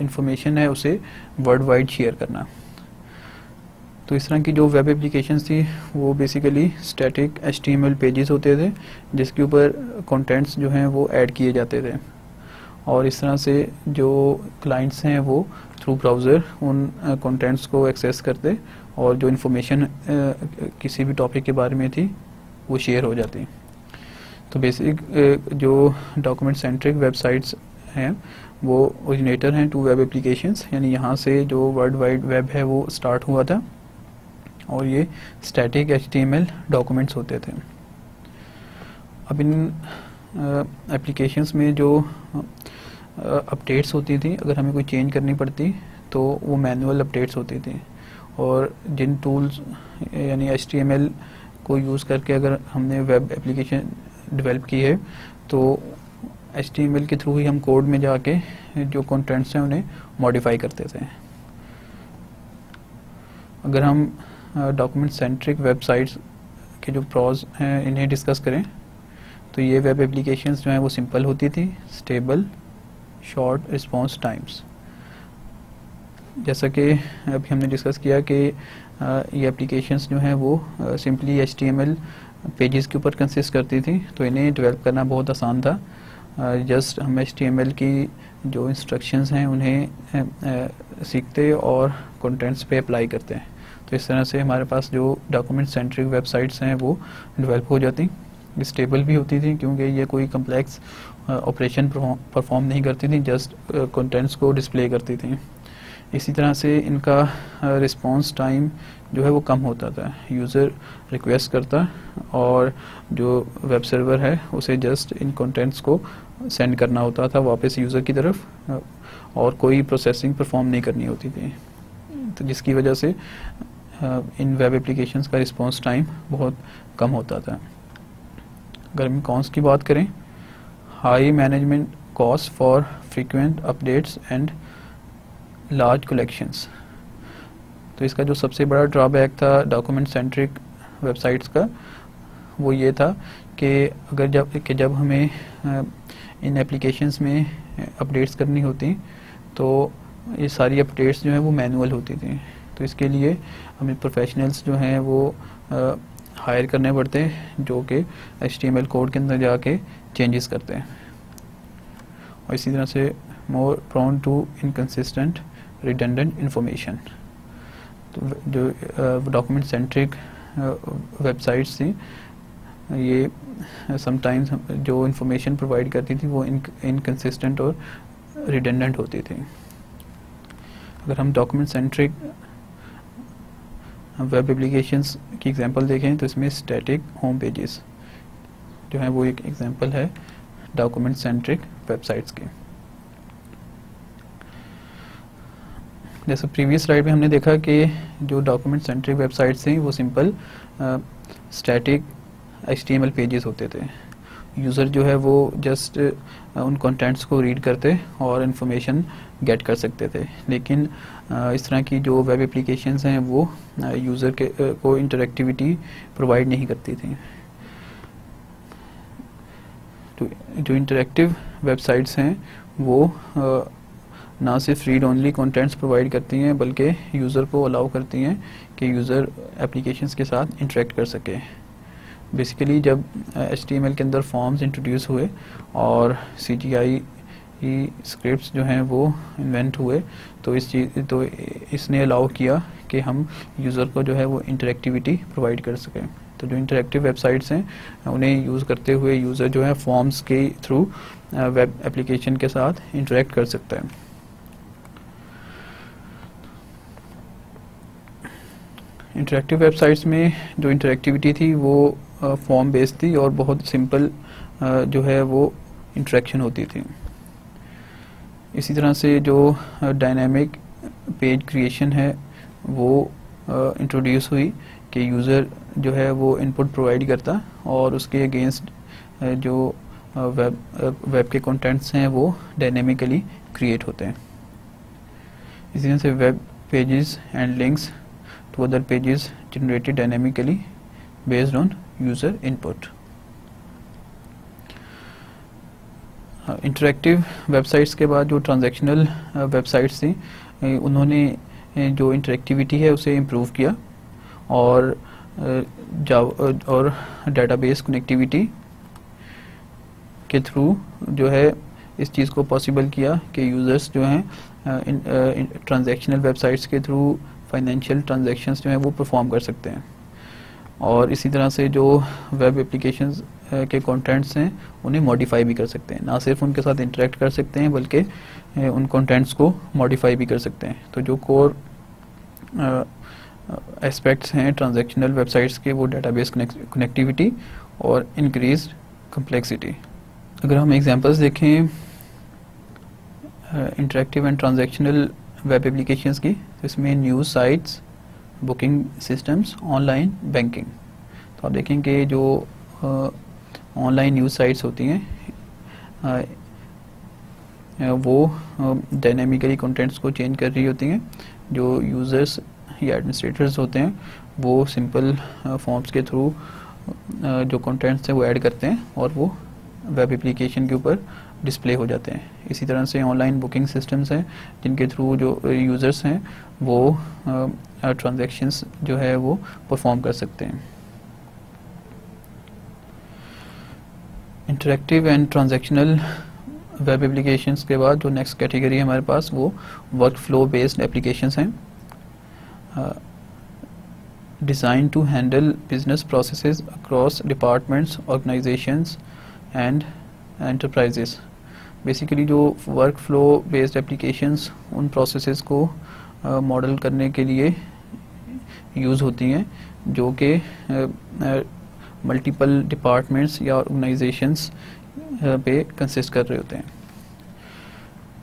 इंफॉर्मेशन है उसे वर्ल्ड वाइड शेयर करना। तो इस तरह की जो वेब एप्लीकेशंस थी वो बेसिकली स्टैटिक HTML पेजेस होते थे जिसके ऊपर कंटेंट्स जो हैं वो ऐड किए जाते थे, और इस तरह से जो क्लाइंट्स हैं वो थ्रू ब्राउज़र उन कंटेंट्स को एक्सेस करते और जो इन्फॉर्मेशन किसी भी टॉपिक के बारे में थी वो शेयर हो जाती। तो बेसिक जो डॉक्यूमेंट सेंट्रिक वेबसाइट्स हैं वो ओरिजिनेटर हैं टू वेब एप्लीकेशंस, यानी यहाँ से जो वर्ल्ड वाइड वेब है वो स्टार्ट हुआ था और ये स्टैटिक HTML डॉक्यूमेंट्स होते थे। अब इन एप्लीकेशंस में जो अपडेट्स होती थी, अगर हमें कोई चेंज करनी पड़ती तो वो मैनुअल अपडेट्स होती थी, और जिन टूल्स यानी HTML को यूज़ करके अगर हमने वेब एप्लीकेशन डेवलप की है तो HTML के थ्रू ही हम कोड में जाके जो कंटेंट्स हैं उन्हें मॉडिफाई करते थे। अगर हम डॉक्यूमेंट सेंट्रिक वेबसाइट्स के जो प्रॉज हैं इन्हें डिस्कस करें तो ये वेब एप्लीकेशंस जो हैं वो सिंपल होती थी, स्टेबल, शॉर्ट रिस्पॉन्स टाइम्स। जैसा कि अभी हमने डिस्कस किया कि ये एप्लीकेशंस जो हैं वो सिंपली HTML पेजेस के ऊपर कंसिस्ट करती थी, तो इन्हें डेवलप करना बहुत आसान था। जस्ट हम HTML की जो इंस्ट्रक्शंस हैं उन्हें सीखते और कंटेंट्स पे अप्लाई करते हैं। तो इस तरह से हमारे पास जो डॉक्यूमेंट सेंट्रिक वेबसाइट्स हैं वो डेवलप हो जाती, स्टेबल भी होती थी क्योंकि ये कोई कम्प्लेक्स ऑपरेशन परफॉर्म नहीं करती थी, जस्ट कंटेंट्स को डिस्प्ले करती थी। इसी तरह से इनका रिस्पांस टाइम जो है वो कम होता था। यूज़र रिक्वेस्ट करता और जो वेब सर्वर है उसे जस्ट इन कंटेंट्स को सेंड करना होता था वापस यूज़र की तरफ, और कोई प्रोसेसिंग परफॉर्म नहीं करनी होती थी। तो जिसकी वजह से इन वेब एप्लीकेशंस का रिस्पांस टाइम बहुत कम होता था। अगर हम कॉन्स की बात करें, high management cost for frequent updates and large collections. तो इसका जो सबसे बड़ा ड्रॉबैक था डॉक्यूमेंट सेंट्रिक वेबसाइट्स का वो ये था कि जब हमें इन एप्लीकेशंस में अपडेट्स करनी होती तो ये सारी अपडेट्स जो हैं वो मैनुअल होती थी। तो इसके लिए हमें प्रोफेशनल्स जो हैं वो हायर करने पड़ते हैं जो कि HTML कोड के अंदर जाके चेंजेस करते हैं, और इसी तरह से more prone to inconsistent redundant information. तो जो डॉक्यूमेंट सेंट्रिक वेबसाइट्स थी ये समटाइम्स जो इंफॉर्मेशन प्रोवाइड करती थी वो इनकंसिस्टेंट और रिडंडेंट होती थी। अगर हम डॉक्यूमेंट सेंट्रिक वेब एप्लीकेशंस की एग्जांपल देखें तो इसमें स्टैटिक होम पेजेस जो है वो एक एग्जांपल है डॉक्यूमेंट सेंट्रिक वेबसाइट्स की। जैसे प्रीवियस स्लाइड में हमने देखा कि जो डॉक्यूमेंट सेंट्रिक वेबसाइट्स थी वो सिंपल स्टैटिक HTML पेजेस होते थे। यूज़र जो है वो जस्ट उन कंटेंट्स को रीड करते और इन्फॉर्मेशन गेट कर सकते थे, लेकिन इस तरह की जो वेब एप्लीकेशंस हैं वो यूज़र को इंटरेक्टिविटी प्रोवाइड नहीं करती थी। तो जो इंटरेक्टिव वेबसाइट्स हैं वो ना सिर्फ रीड ओनली कंटेंट्स प्रोवाइड करती हैं बल्कि यूज़र को अलाउ करती हैं कि यूज़र एप्लीकेशंस के साथ इंटरेक्ट कर सके। बेसिकली जब HTML के अंदर फॉर्म्स इंट्रोड्यूस हुए और CGI स्क्रिप्ट्स जो हैं वो इन्वेंट हुए तो इसने अलाउ किया कि हम यूज़र को जो है वो इंटरेक्टिविटी प्रोवाइड कर सकें। तो जो इंटरेक्टिव वेबसाइट्स हैं उन्हें यूज़ करते हुए यूज़र जो है फॉर्म्स के थ्रू वेब एप्लीकेशन के साथ इंटरेक्ट कर सकता है। इंटरेक्टिव वेबसाइट्स में जो इंटरेक्टिविटी थी वो फॉर्म बेस्ड थी और बहुत सिंपल जो है वो इंटरेक्शन होती थी। इसी तरह से जो डायनामिक पेज क्रिएशन है वो इंट्रोड्यूस हुई कि यूज़र जो है वो इनपुट प्रोवाइड करता और उसके अगेंस्ट जो वेब के कंटेंट्स हैं वो डायनेमिकली क्रिएट होते हैं। इसी तरह से web pages and links to other pages generated dynamically based on user input. Interactive websites के बाद जो ट्रांजैक्शनल वेबसाइट्स थी उन्होंने जो इंटरेक्टिविटी है उसे इम्प्रूव किया और डेटाबेस कनेक्टिविटी के थ्रू जो है इस चीज़ को पॉसिबल किया कि यूज़र्स जो हैं ट्रांजैक्शनल वेबसाइट्स के थ्रू फाइनेंशियल ट्रांजैक्शंस जो हैं वो परफॉर्म कर सकते हैं। और इसी तरह से जो वेब एप्लीकेशंस के कंटेंट्स हैं उन्हें मॉडिफाई भी कर सकते हैं, ना सिर्फ उनके साथ इंटरेक्ट कर सकते हैं बल्कि उन कंटेंट्स को मॉडिफाई भी कर सकते हैं। तो जो कोर एस्पेक्ट्स हैं ट्रांजैक्शनल वेबसाइट्स के वो डेटाबेस कनेक्टिविटी और इंक्रीज्ड कम्प्लेक्सिटी। अगर हम एग्जांपल्स देखें interactive and transactional web applications की, तो इसमें news sites, booking systems, online banking. तो आप देखेंगे जो ऑनलाइन न्यूज़ साइट्स होती हैं वो डायनेमिकली कंटेंट्स को चेंज कर रही होती हैं। जो यूज़र्स या एडमिनिस्ट्रेटर्स होते हैं वो सिंपल फॉर्म्स के थ्रू जो कंटेंट्स हैं वो ऐड करते हैं और वो वेब एप्लीकेशन के ऊपर डिस्प्ले हो जाते हैं। इसी तरह से ऑनलाइन बुकिंग सिस्टम्स हैं जिनके थ्रू जो यूज़र्स हैं वो ट्रांजैक्शंस जो है वो परफॉर्म कर सकते हैं। Interactive and transactional web applications के बाद जो नेक्स्ट कैटेगरी है हमारे पास वो वर्क फ्लो बेस्ड एप्लीकेशंस हैं, design to handle business processes across departments, organisations and enterprises. Basically जो वर्क फ्लो बेस्ड एप्लीकेशंस उन प्रोसेसेस को मॉडल करने के लिए यूज़ होती हैं जो कि मल्टीपल डिपार्टमेंट्स या ऑर्गेनाइजेशंस पे कंसिस्ट कर रहे होते हैं।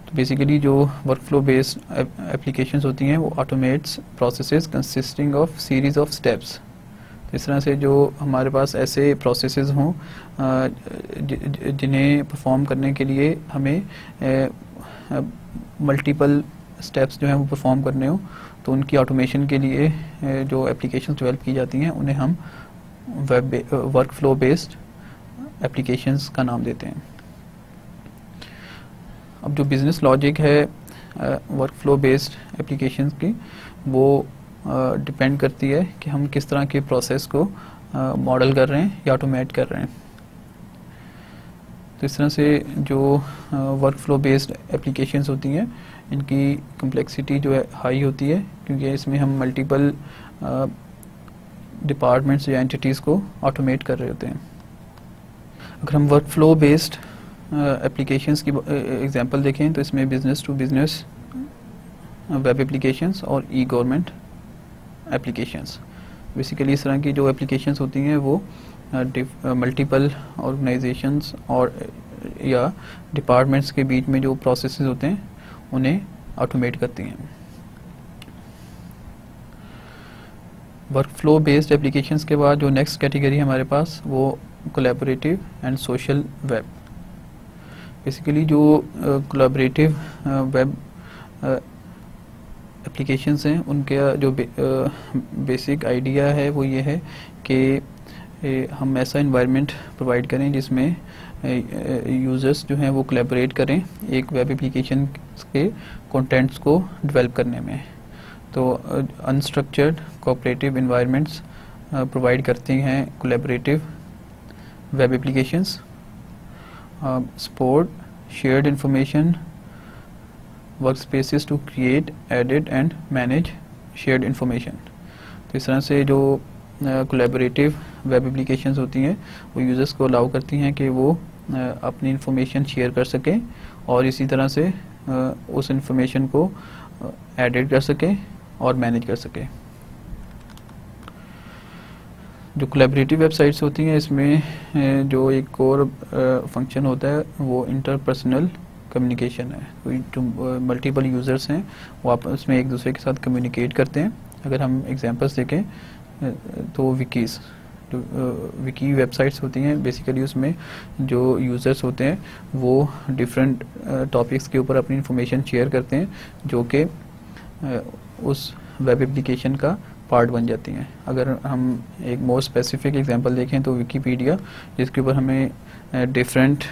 तो बेसिकली जो वर्क फ्लो बेस्ड एप्लीकेशंस होती हैं वो automates processes consisting of series of steps. तो इस तरह से जो हमारे पास ऐसे प्रोसेसेस हों जिन्हें परफॉर्म करने के लिए हमें मल्टीपल स्टेप्स जो हैं वो परफॉर्म करने हो, तो उनकी ऑटोमेशन के लिए जो एप्लीकेशंस डेवलप की जाती हैं उन्हें हम वर्क फ्लो बेस्ड एप्लीकेशंस का नाम देते हैं। अब जो बिज़नेस लॉजिक है वर्क फ्लो बेस्ड एप्लीकेशंस की वो डिपेंड करती है कि हम किस तरह के प्रोसेस को मॉडल कर रहे हैं या ऑटोमेट कर रहे हैं। तो इस तरह से जो वर्क फ्लो बेस्ड एप्लीकेशंस होती हैं इनकी कम्प्लेक्सिटी जो है हाई होती है क्योंकि इसमें हम मल्टीपल डिपार्टमेंट्स या एंटिटीज़ को ऑटोमेट कर रहे होते हैं। अगर हम वर्क फ्लो बेस्ड एप्लीकेशंस की एग्जांपल देखें तो इसमें business to business web applications और ई गवर्नमेंट एप्लीकेशंस। बेसिकली इस तरह की जो एप्लीकेशंस होती हैं वो मल्टीपल ऑर्गेनाइजेशंस और या डिपार्टमेंट्स के बीच में जो प्रोसेसेस होते हैं उन्हें ऑटोमेट करती हैं। वर्क फ्लो बेस्ड एप्लीकेशंस के बाद जो नेक्स्ट कैटेगरी हमारे पास वो collaborative and social web. Basically जो कोलैबोरेटिव वेब एप्लीकेशंस हैं उनका जो बेसिक आइडिया है वो ये है कि हम ऐसा इन्वायरमेंट प्रोवाइड करें जिसमें यूज़र्स जो हैं वो कोलैबोरेट करें एक वेब एप्लीकेशन के कंटेंट्स को डेवलप करने में। तो अनस्ट्रक्चर्ड कोऑपरेटिव इन्वायरमेंट्स प्रोवाइड करती हैं collaborative web applications, support shared information workspaces to create, edit and manage shared information. तो इस तरह से जो कोलैबोरेटिव वेब एप्लीकेशंस होती हैं वो यूज़र्स को अलाउ करती हैं कि वो अपनी इंफॉर्मेशन शेयर कर सकें और इसी तरह से उस इंफॉर्मेशन को एडिट कर सकें और मैनेज कर सकें। जो कोलैबोरेटिव वेबसाइट्स होती हैं इसमें जो एक कोर फंक्शन होता है वो इंटरपर्सनल कम्युनिकेशन है। तो जो मल्टीपल यूज़र्स हैं वो आपस में एक दूसरे के साथ कम्युनिकेट करते हैं। अगर हम एग्जांपल्स देखें तो विकीज़, जो विकी वेबसाइट्स होती हैं बेसिकली उसमें जो यूज़र्स होते हैं वो डिफरेंट टॉपिक्स के ऊपर अपनी इंफॉर्मेशन शेयर करते हैं जो कि उस वेब एप्लीकेशन का पार्ट बन जाती हैं। अगर हम एक मोर स्पेसिफिक एग्जांपल देखें तो विकीपीडिया, जिसके ऊपर हमें डिफरेंट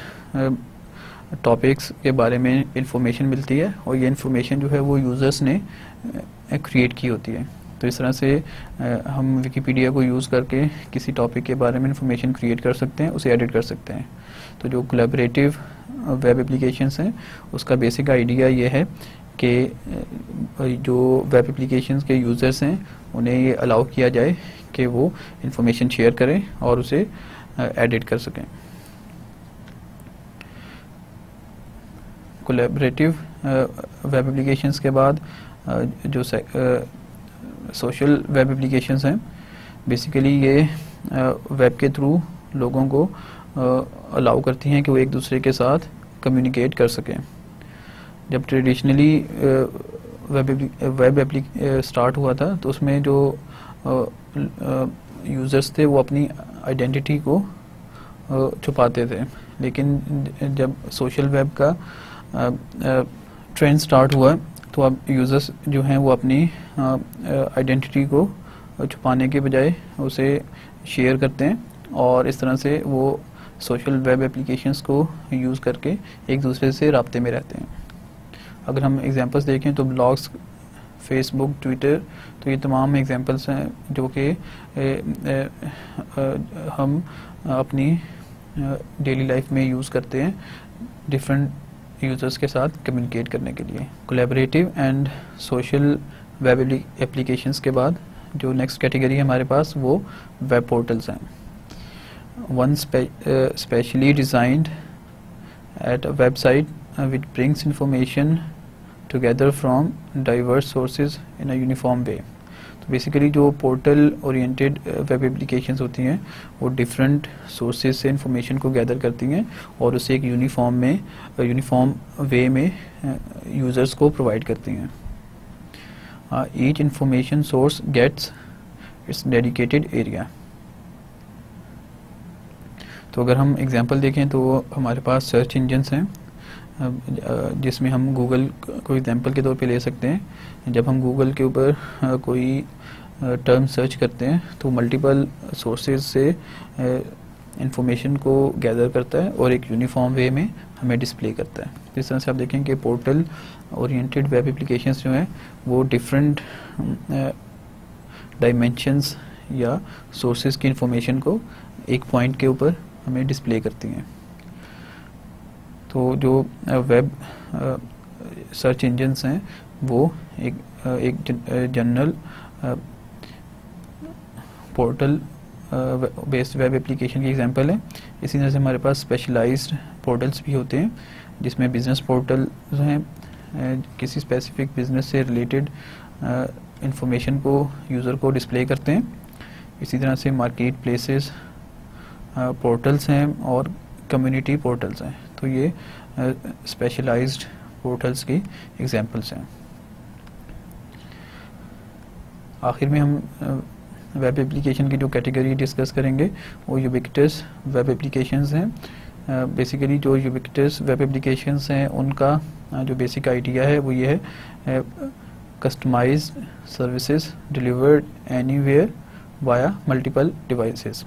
टॉपिक्स के बारे में इंफॉर्मेशन मिलती है और ये इंफॉर्मेशन जो है वो यूज़र्स ने क्रिएट की होती है। तो इस तरह से हम विकीपीडिया को यूज़ करके किसी टॉपिक के बारे में इंफॉर्मेशन क्रिएट कर सकते हैं, उसे एडिट कर सकते हैं। तो जो कोलैबोरेटिव वेब एप्लीकेशंस हैं उसका बेसिक आइडिया ये है कि जो वेब एप्लीकेशंस के यूज़र्स हैं उन्हें ये अलाउ किया जाए कि वो इंफॉर्मेशन शेयर करें और उसे एडिट कर सकें। कोलैबोरेटिव वेब एप्लीकेशंस के बाद जो सोशल वेब एप्लीकेशंस हैं बेसिकली ये वेब के थ्रू लोगों को अलाउ करती हैं कि वो एक दूसरे के साथ कम्युनिकेट कर सकें। जब ट्रेडिशनली वेब स्टार्ट हुआ था तो उसमें जो यूज़र्स थे वो अपनी आइडेंटिटी को छुपाते थे, लेकिन जब सोशल वेब का ट्रेंड स्टार्ट हुआ तो अब यूज़र्स जो हैं वो अपनी आइडेंटिटी को छुपाने के बजाय उसे शेयर करते हैं और इस तरह से वो सोशल वेब एप्लीकेशंस को यूज़ करके एक दूसरे से राब्ते में रहते हैं। अगर हम एग्जांपल्स देखें तो ब्लॉग्स, फेसबुक, ट्विटर, तो ये तमाम एग्जांपल्स हैं जो कि हम अपनी डेली लाइफ में यूज़ करते हैं डिफरेंट यूज़र्स के साथ कम्युनिकेट करने के लिए। Collaborative and social web applications के बाद जो नेक्स्ट कैटेगरी है हमारे पास वो वेब पोर्टल्स हैं। One specially designed at a website which brings information together from diverse sources in a uniform way। तो बेसिकली जो पोर्टल ओरिएंटेड वेब एप्लीकेशंस होती हैं वो डिफरेंट सोर्सेज से इंफॉर्मेशन को गैदर करती हैं और उसे एक यूनिफॉर्म वे में यूज़र्स को प्रोवाइड करती हैं। Each information source gets its dedicated area. तो अगर हम एग्जांपल देखें तो हमारे पास सर्च इंजन्स हैं जिसमें हम गूगल को एग्जांपल के तौर पे ले सकते हैं। जब हम गूगल के ऊपर कोई टर्म सर्च करते हैं तो मल्टीपल सोर्सेज से इंफॉर्मेशन को गैदर करता है और एक यूनिफॉर्म वे में हमें डिस्प्ले करता है। इस तरह से आप देखें कि पोर्टल ओरिएंटेड वेब एप्लीकेशंस जो हैं वो डिफरेंट डायमेंशंस या सोर्सेज की इंफॉर्मेशन को एक पॉइंट के ऊपर हमें डिस्प्ले करती हैं। तो जो वेब सर्च इंजन्स हैं वो एक general portal based web application की एग्जांपल है। इसी तरह से हमारे पास स्पेशलाइज्ड पोर्टल्स भी होते हैं जिसमें बिजनेस पोर्टल हैं, किसी स्पेसिफिक बिजनेस से रिलेटेड इंफॉर्मेशन को यूज़र को डिस्प्ले करते हैं। इसी तरह से मार्केट प्लेसेस पोर्टल्स हैं और कम्युनिटी पोर्टल्स हैं। तो ये स्पेशलाइज्ड पोर्टल्स की एग्जांपल्स हैं। आखिर में हम वेब एप्लीकेशन की जो कैटेगरी डिस्कस करेंगे वो यूबिक्विटस वेब एप्लीकेशंस हैं। बेसिकली जो यूबिक्विटस वेब एप्लीकेशंस हैं उनका जो बेसिक आइडिया है वो ये है customised services delivered anywhere via multiple devices.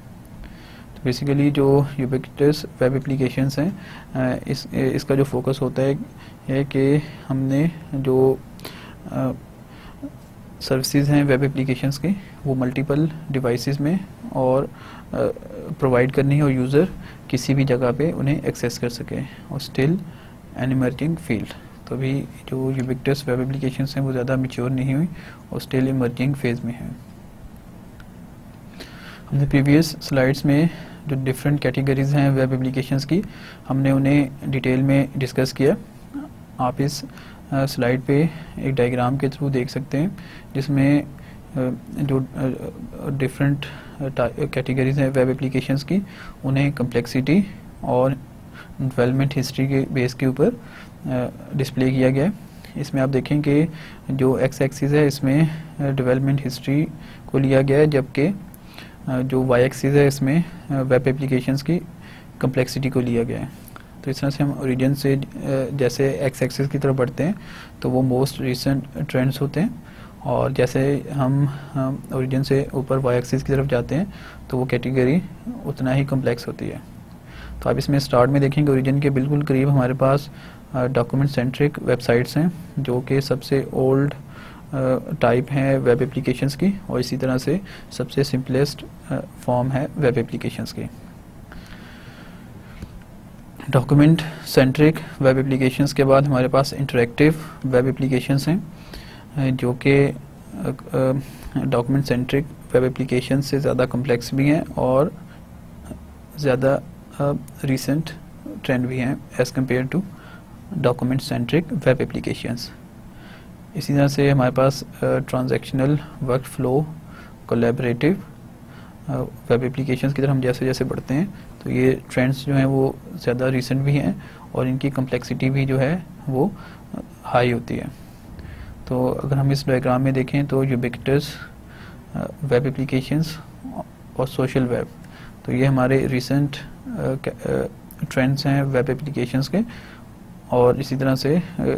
तो बेसिकली जो यूबिक्विटस वेब एप्लीकेशंस हैं इसका जो फोकस होता है कि हमने जो सर्विसेज हैं वेब एप्लीकेशंस की वो मल्टीपल डिवाइसेस में और प्रोवाइड करनी है और यूज़र किसी भी जगह पे उन्हें एक्सेस कर सके और स्टिल एन इमर्जिंग फील्ड। तो अभी जो यूबिक्विटस वेब एप्लीकेशंस हैं वो ज़्यादा मैच्योर नहीं हुई और स्टिल इमर्जिंग फेज में हैं। हमने प्रीवियस स्लाइड्स में जो डिफरेंट कैटेगरीज हैं वेब एप्लीकेशंस की हमने उन्हें डिटेल में डिस्कस किया। आप इस स्लाइड पे एक डायग्राम के थ्रू देख सकते हैं जिसमें जो डिफरेंट कैटेगरीज हैं वेब एप्लीकेशंस की, उन्हें कम्प्लेक्सिटी और डेवलपमेंट हिस्ट्री के बेस के ऊपर डिस्प्ले किया गया है। इसमें आप देखें कि जो एक्स एक्सिस है इसमें डेवलपमेंट हिस्ट्री को लिया गया है, जबकि जो वाई एक्सिस है इसमें वेब एप्लीकेशंस की कम्प्लेक्सिटी को लिया गया है। तो इस तरह से हम ओरिजिन से जैसे एक्स एक्सिस की तरफ बढ़ते हैं तो वो मोस्ट रिसेंट ट्रेंड्स होते हैं, और जैसे हम ओरिजिन से ऊपर वाई एक्सिस की तरफ जाते हैं तो वो कैटेगरी उतना ही कम्प्लेक्स होती है। तो आप इसमें स्टार्ट में देखेंगे ओरिजिन के बिल्कुल करीब हमारे पास डॉक्यूमेंट सेंट्रिक वेबसाइट्स हैं, जो कि सबसे ओल्ड टाइप हैं वेब एप्लीकेशंस की, और इसी तरह से सबसे सिंपलेस्ट फॉर्म है वेब एप्लीकेशंस की। डॉक्यूमेंट सेंट्रिक वेब एप्लीकेशंस के बाद हमारे पास इंटरेक्टिव वेब एप्लीकेशंस हैं, जो कि डॉक्यूमेंट सेंट्रिक वेब एप्लीकेशन से ज़्यादा कम्प्लेक्स भी हैं और ज़्यादा रिसेंट ट्रेंड भी हैं as compare to document centric web applications. इसी तरह से हमारे पास transactional work flow collaborative web applications की तरफ हम जैसे जैसे बढ़ते हैं तो ये ट्रेंड्स जो हैं वो ज़्यादा रिसेंट भी हैं और इनकी कम्प्लेक्सिटी भी जो है वो हाई होती है। तो अगर हम इस डायग्राम में देखें तो यूबिक्विटस वेब एप्लीकेशंस और सोशल वेब, तो ये हमारे रिसेंट ट्रेंड्स हैं वेब एप्लीकेशंस के, और इसी तरह से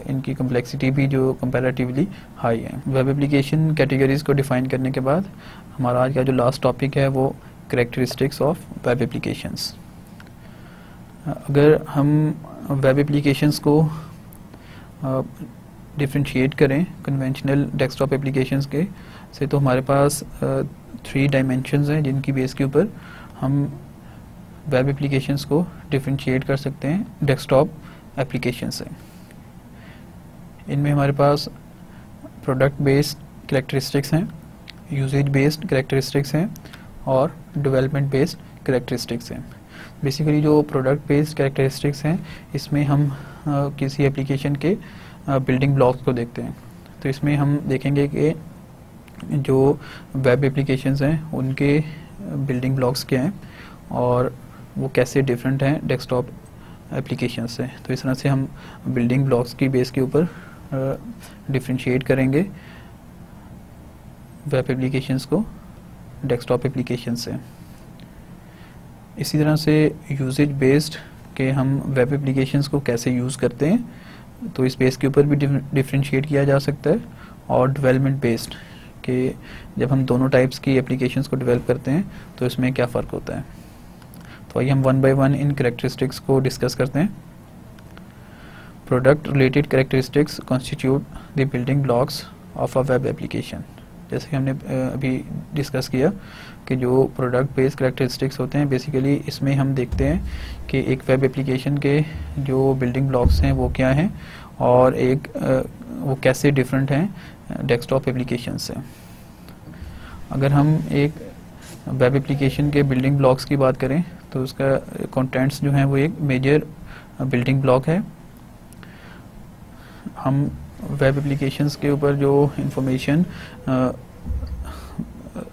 इनकी कम्प्लेक्सिटी भी जो कंपैरेटिवली हाई है। वेब एप्लीकेशन कैटेगरीज को डिफाइन करने के बाद हमारा आज का जो लास्ट टॉपिक है वो कैरेक्टरिस्टिक्स ऑफ वेब एप्लीकेशंस। अगर हम वेब एप्लीकेशंस को डिफ्रेंशिएट करें कन्वेंशनल डेस्कटॉप एप्लीकेशंस के से, तो हमारे पास 3 डायमेंशंस हैं जिनकी बेस के ऊपर हम वेब एप्लीकेशंस को डिफ्रेंशिएट कर सकते हैं डेस्कटॉप एप्लीकेशन से। इनमें हमारे पास प्रोडक्ट बेस्ड कैरेक्टरिस्टिक्स हैं, यूजेज बेस्ड कैरेक्टरिस्टिक्स हैं और डेवलपमेंट बेस्ड कैरेक्टरिस्टिक्स हैं। बेसिकली जो प्रोडक्ट बेस्ड कैरेक्टरिस्टिक्स हैं इसमें हम किसी एप्लीकेशन के बिल्डिंग ब्लॉक्स को देखते हैं। तो इसमें हम देखेंगे कि जो वेब एप्लीकेशंस हैं उनके बिल्डिंग ब्लॉक्स क्या हैं और वो कैसे डिफरेंट हैं डेस्कटॉप एप्लीकेशन से। तो इस तरह से हम बिल्डिंग ब्लॉक्स की बेस के ऊपर डिफ्रेंशिएट करेंगे वेब एप्लीकेशंस को डेस्कटॉप एप्लीकेशन से। इसी तरह से यूजेज बेस्ड के हम वेब एप्लीकेशंस को कैसे यूज़ करते हैं, तो इस बेस के ऊपर भी डिफ्रेंशिएट किया जा सकता है। और डेवलपमेंट बेस्ड के जब हम दोनों टाइप्स की एप्लीकेशंस को डेवलप करते हैं तो इसमें क्या फ़र्क होता है। तो आइए हम 1 बाय 1 इन कैरेक्टरिस्टिक्स को डिस्कस करते हैं। Product related characteristics constitute the building blocks of a web application. जैसे कि हमने अभी डिस्कस किया कि जो प्रोडक्ट बेस्ड कैरेक्टरिस्टिक्स होते हैं, बेसिकली इसमें हम देखते हैं कि एक वेब एप्लीकेशन के जो बिल्डिंग ब्लॉक्स हैं वो क्या हैं और वो कैसे डिफरेंट हैं डेस्कटॉप एप्लीकेशन से। अगर हम एक वेब एप्लीकेशन के बिल्डिंग ब्लॉक्स की बात करें तो उसका कंटेंट्स जो हैं वो एक मेजर बिल्डिंग ब्लॉक है। हम वेब एप्लीकेशंस के ऊपर जो इंफॉर्मेशन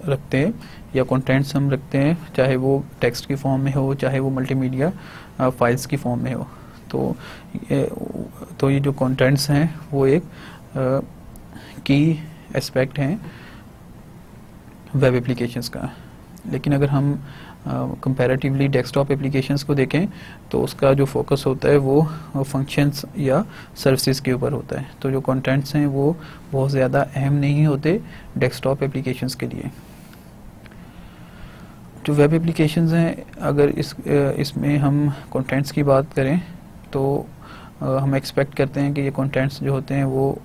रखते हैं या कंटेंट्स हम रखते हैं, चाहे वो टेक्स्ट की फॉर्म में हो चाहे वो मल्टीमीडिया फाइल्स की फॉर्म में हो, तो ये जो कंटेंट्स हैं वो एक की एस्पेक्ट हैं वेब एप्लीकेशंस का। लेकिन अगर हम कंपैरेटिवली डेस्कटॉप एप्लीकेशंस को देखें तो उसका जो फोकस होता है वो फंक्शंस या सर्विसेज के ऊपर होता है। तो जो कंटेंट्स हैं वो बहुत ज़्यादा अहम नहीं होते डेस्कटॉप एप्लीकेशंस के लिए। जो वेब एप्लीकेशंस हैं, अगर इसमें हम कंटेंट्स की बात करें तो हम एक्सपेक्ट करते हैं कि ये कंटेंट्स जो होते हैं वो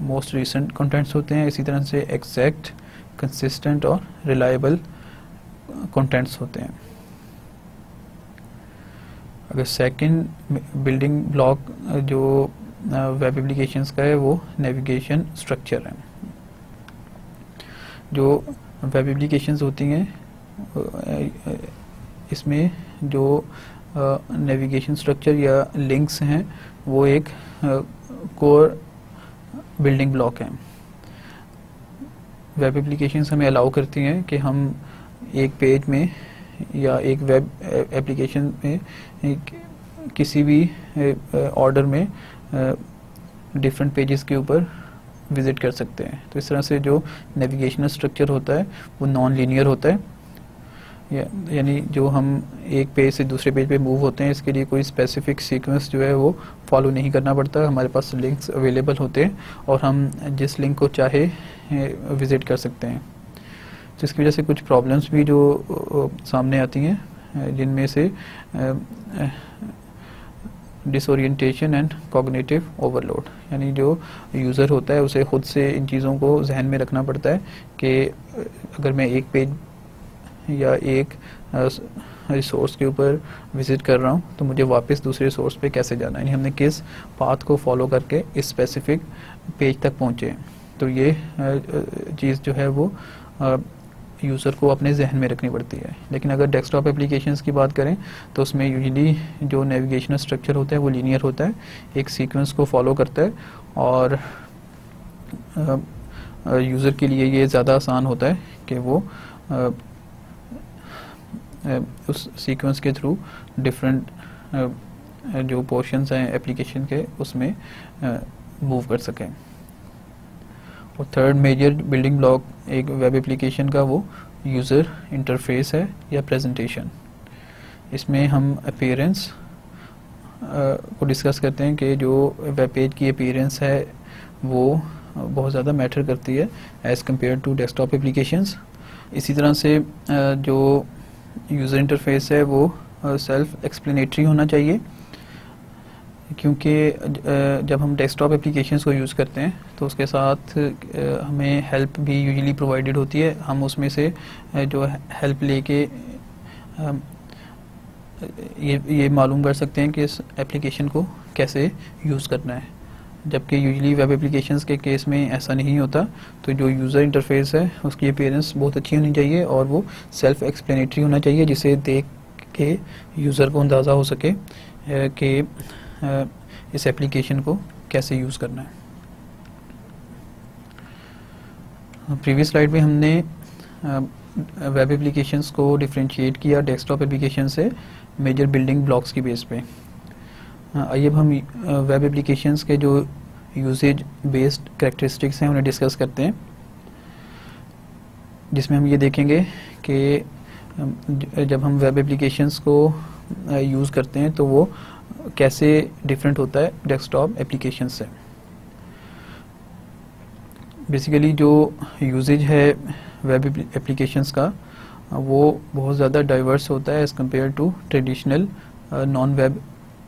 मोस्ट रिसेंट कंटेंट्स होते हैं। इसी तरह से एग्जैक्ट, कंसिस्टेंट और रिलायबल कंटेंट्स होते हैं। अगर सेकंड बिल्डिंग ब्लॉक जो वेब एप्लीकेशंस का है वो नेविगेशन स्ट्रक्चर है। जो वेब एप्लीकेशंस होती हैं इसमें जो नेविगेशन स्ट्रक्चर या लिंक्स हैं वो एक कोर बिल्डिंग ब्लॉक है। वेब एप्लीकेशंस हमें अलाउ करती हैं कि हम एक पेज में या एक वेब एप्लीकेशन में किसी भी ऑर्डर में डिफरेंट पेजेस के ऊपर विज़िट कर सकते हैं। तो इस तरह से जो नेविगेशनल स्ट्रक्चर होता है वो नॉन लीनियर होता है, यानी जो हम एक पेज से दूसरे पेज पे मूव होते हैं इसके लिए कोई स्पेसिफिक सीक्वेंस जो है वो फॉलो नहीं करना पड़ता। हमारे पास लिंक्स अवेलेबल होते हैं और हम जिस लिंक को चाहे विज़िट कर सकते हैं। तो इसकी वजह से कुछ प्रॉब्लम्स भी जो सामने आती हैं, जिनमें से डिसोरिएंटेशन एंड कॉग्निटिव ओवरलोड, यानी जो यूज़र होता है उसे खुद से इन चीज़ों को जहन में रखना पड़ता है कि अगर मैं एक पेज या एक रिसोर्स के ऊपर विज़िट कर रहा हूँ तो मुझे वापस दूसरे रिसोर्स पे कैसे जाना है, यानी हमने किस पाथ को फॉलो करके इस स्पेसिफिक पेज तक पहुँचे। तो ये चीज़ जो है वो यूज़र को अपने जहन में रखनी पड़ती है। लेकिन अगर डेस्कटॉप एप्लीकेशंस की बात करें तो उसमें यूजुअली जो नेविगेशनल स्ट्रक्चर होता है वो लीनियर होता है, एक सीक्वेंस को फॉलो करता है और यूज़र के लिए ये ज़्यादा आसान होता है कि वो उस सीक्वेंस के थ्रू डिफरेंट जो पोर्शंस हैं एप्लीकेशन के उसमें मूव कर सकें। और थर्ड मेजर बिल्डिंग ब्लॉक एक वेब एप्लीकेशन का वो यूज़र इंटरफेस है या प्रेजेंटेशन। इसमें हम अपीयरेंस को डिस्कस करते हैं कि जो वेब पेज की अपीयरेंस है वो बहुत ज़्यादा मैटर करती है as compare to desktop applications. इसी तरह से जो यूज़र इंटरफेस है वो सेल्फ एक्सप्लेनेटरी होना चाहिए, क्योंकि जब हम डेस्कटॉप एप्लीकेशंस को यूज़ करते हैं तो उसके साथ हमें हेल्प भी यूजुअली प्रोवाइडेड होती है। हम उसमें से जो हेल्प लेके ये मालूम कर सकते हैं कि इस एप्लीकेशन को कैसे यूज़ करना है, जबकि यूजुअली वेब एप्लीकेशंस के केस में ऐसा नहीं होता। तो जो यूज़र इंटरफेस है उसकी अपीयरेंस बहुत अच्छी होनी चाहिए और वो सेल्फ एक्सप्लेनेटरी होना चाहिए, जिसे देख के यूज़र को अंदाज़ा हो सके कि इस एप्लीकेशन को कैसे यूज़ करना है। प्रीवियस स्लाइड में हमने वेब एप्लीकेशंस को डिफरेंशिएट किया डेस्कटॉप एप्लीकेशन से मेजर बिल्डिंग ब्लॉक्स की बेस पे। आइए अब हम वेब एप्लीकेशंस के जो यूसेज बेस्ड कैरेक्टरिस्टिक्स हैं उन्हें डिस्कस करते हैं, जिसमें हम ये देखेंगे कि जब हम वेब एप्लीकेशंस को यूज़ करते हैं तो वो कैसे डिफरेंट होता है डेस्कटॉप एप्लीकेशन से। बेसिकली जो यूजेज है वेब एप्लीकेशंस का वो बहुत ज़्यादा डाइवर्स होता है as compare to traditional non web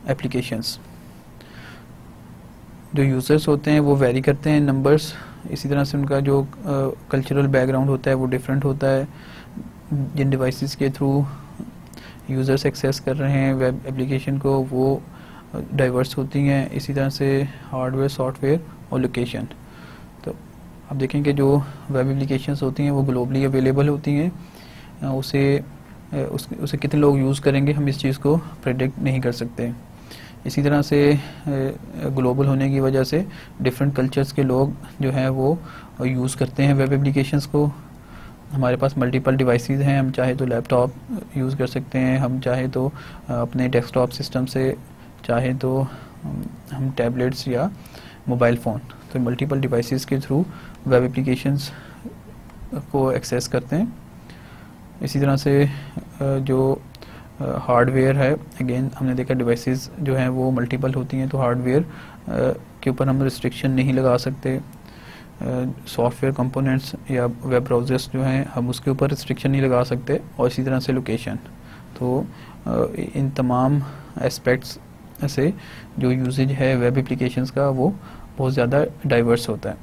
applications. जो यूज़र्स होते हैं वो वेरी करते हैं नंबर्स, इसी तरह से उनका जो कल्चरल बैकग्राउंड होता है वो डिफरेंट होता है। जिन डिवाइसेस के थ्रू यूज़र्स एक्सेस कर रहे हैं वेब एप्लीकेशन को वो डाइवर्स होती हैं, इसी तरह से हार्डवेयर, सॉफ्टवेयर और लोकेशन। तो आप देखेंगे जो वेब एप्लीकेशंस होती हैं वो ग्लोबली अवेलेबल होती हैं, उसे कितने लोग यूज़ करेंगे हम इस चीज़ को प्रेडिक्ट नहीं कर सकते। इसी तरह से ग्लोबल होने की वजह से डिफरेंट कल्चर्स के लोग जो हैं वो यूज़ करते हैं वेब एप्लीकेशंस को। हमारे पास मल्टीपल डिवाइसेस हैं, हम चाहे तो लैपटॉप यूज़ कर सकते हैं, हम चाहे तो अपने डेस्कटॉप सिस्टम से, चाहे तो हम टैबलेट्स या मोबाइल फ़ोन, तो मल्टीपल डिवाइसेस के थ्रू वेब एप्लीकेशंस को एक्सेस करते हैं। इसी तरह से जो हार्डवेयर है, अगेन हमने देखा डिवाइसेस जो हैं वो मल्टीपल होती हैं, तो हार्डवेयर के ऊपर हम रिस्ट्रिक्शन नहीं लगा सकते। सॉफ्टवेयर कंपोनेंट्स या वेब ब्राउज़र्स जो हैं हम उसके ऊपर रिस्ट्रिक्शन नहीं लगा सकते, और इसी तरह से लोकेशन। तो इन तमाम एस्पेक्ट्स से जो यूजेज है वेब एप्लीकेशंस का वो बहुत ज़्यादा डाइवर्स होता है।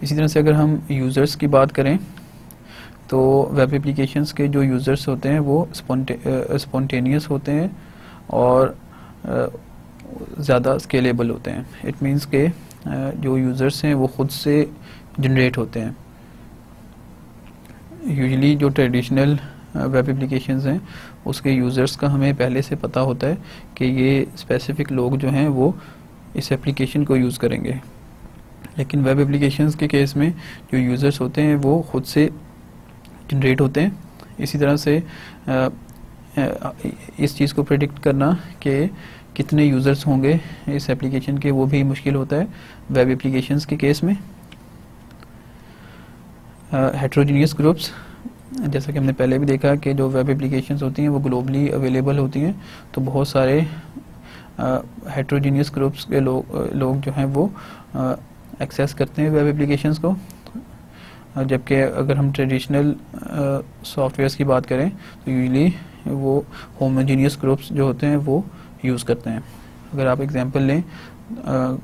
इसी तरह से अगर हम यूज़र्स की बात करें तो वेब एप्लीकेशंस के जो यूज़र्स होते हैं वो स्पॉन्टेनियस होते हैं और ज़्यादा स्केलेबल होते हैं। इट मीन्स के जो यूज़र्स हैं वो ख़ुद से जनरेट होते हैं। यूजुअली जो ट्रेडिशनल वेब एप्लीकेशंस हैं उसके यूज़र्स का हमें पहले से पता होता है कि ये स्पेसिफ़िक लोग जो हैं वो इस एप्लीकेशन को यूज़ करेंगे। लेकिन वेब एप्लीकेशंस के केस में जो यूज़र्स होते हैं वो खुद से जनरेट होते हैं। इसी तरह से इस चीज़ को प्रेडिक्ट करना कि कितने यूज़र्स होंगे इस एप्लीकेशन के, वो भी मुश्किल होता है वेब एप्लीकेशंस के केस में। हेट्रोजीनियस ग्रुप्स, जैसा कि हमने पहले भी देखा कि जो वेब एप्लीकेशंस होती हैं वो ग्लोबली अवेलेबल होती हैं, तो बहुत सारे हेट्रोजीनियस ग्रुप्स के लोग जो हैं वो एक्सेस करते हैं वेब एप्लीकेशंस को। जबकि अगर हम ट्रेडिशनल सॉफ्टवेयर्स की बात करें तो यूजली वो होमोजीनियस ग्रुप्स जो होते हैं वो यूज़ करते हैं। अगर आप एग्जांपल लें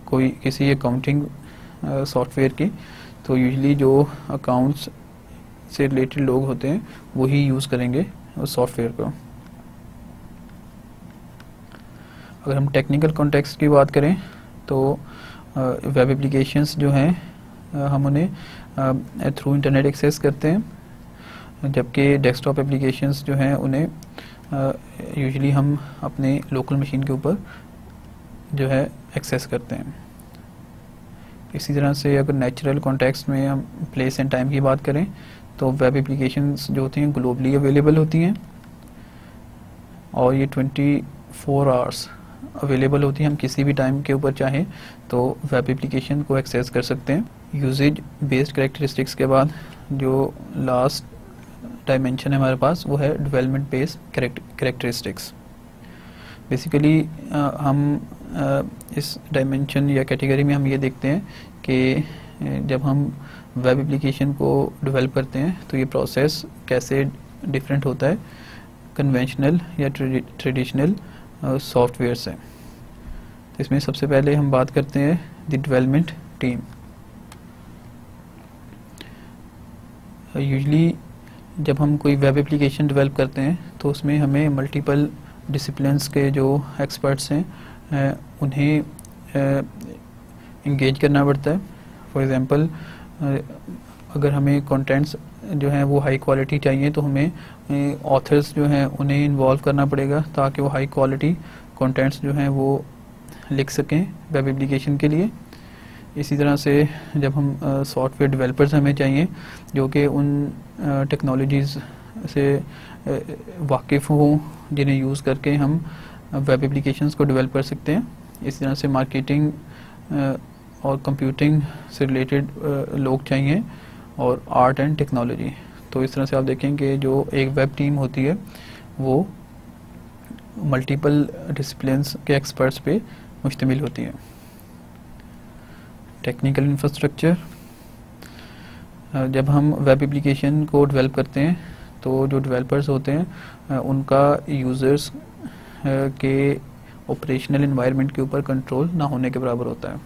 कोई किसी अकाउंटिंग सॉफ्टवेयर की, तो यूजली जो अकाउंट्स से रिलेटेड लोग होते हैं वही यूज़ करेंगे उस सॉफ्टवेयर को। अगर हम टेक्निकल कॉन्टेक्स्ट की बात करें तो वेब एप्लीकेशंस जो हैं हम उन्हें थ्रू इंटरनेट एक्सेस करते हैं, जबकि डेस्कटॉप एप्लीकेशंस जो हैं उन्हें यूजुअली हम अपने लोकल मशीन के ऊपर जो है एक्सेस करते हैं। इसी तरह से अगर नेचुरल कॉन्टेक्स्ट में हम प्लेस एंड टाइम की बात करें तो वेब एप्लीकेशंस जो होती हैं ग्लोबली अवेलेबल होती हैं और ये 24 आवर्स अवेलेबल होती है। हम किसी भी टाइम के ऊपर चाहें तो वेब एप्लीकेशन को एक्सेस कर सकते हैं। यूजेज बेस्ड कैरेक्टरिस्टिक्स के बाद जो लास्ट डायमेंशन है हमारे पास वो है डेवलपमेंट बेस्ड कैरेक्टरिस्टिक्स। बेसिकली हम इस डायमेंशन या कैटेगरी में हम ये देखते हैं कि जब हम वेब एप्लीकेशन को डेवलप करते हैं तो ये प्रोसेस कैसे डिफरेंट होता है कन्वेंशनल या ट्रेडिशनल सॉफ्टवेयर से। तो इसमें सबसे पहले हम बात करते हैं द डेवलपमेंट टीम। यूजली जब हम कोई वेब एप्लीकेशन डेवलप करते हैं तो उसमें हमें मल्टीपल डिसिप्लिन्स के जो एक्सपर्ट्स हैं उन्हें इंगेज करना पड़ता है। फॉर एग्जांपल अगर हमें कंटेंट्स जो हैं वो हाई क्वालिटी चाहिए तो हमें ऑथर्स जो हैं उन्हें इन्वॉल्व करना पड़ेगा ताकि वो हाई क्वालिटी कंटेंट्स जो हैं वो लिख सकें वेब एप्लीकेशन के लिए। इसी तरह से जब हम सॉफ्टवेयर डेवलपर्स हमें चाहिए जो कि उन टेक्नोलॉजीज़ से वाकिफ़ हों जिन्हें यूज़ करके हम वेब एप्लीकेशंस को डेवलप कर सकते हैं। इसी तरह से मार्केटिंग और कंप्यूटिंग से रिलेटेड लोग चाहिए और आर्ट एंड टेक्नोलॉजी। तो इस तरह से आप देखें कि जो एक वेब टीम होती है वो मल्टीपल डिसिप्लिन्स के एक्सपर्ट्स पे मुश्तमिल होती है। टेक्निकल इंफ्रास्ट्रक्चर, जब हम वेब एप्लीकेशन को डेवलप करते हैं तो जो डेवलपर्स होते हैं उनका यूज़र्स के ऑपरेशनल एनवायरनमेंट के ऊपर कंट्रोल ना होने के बराबर होता है।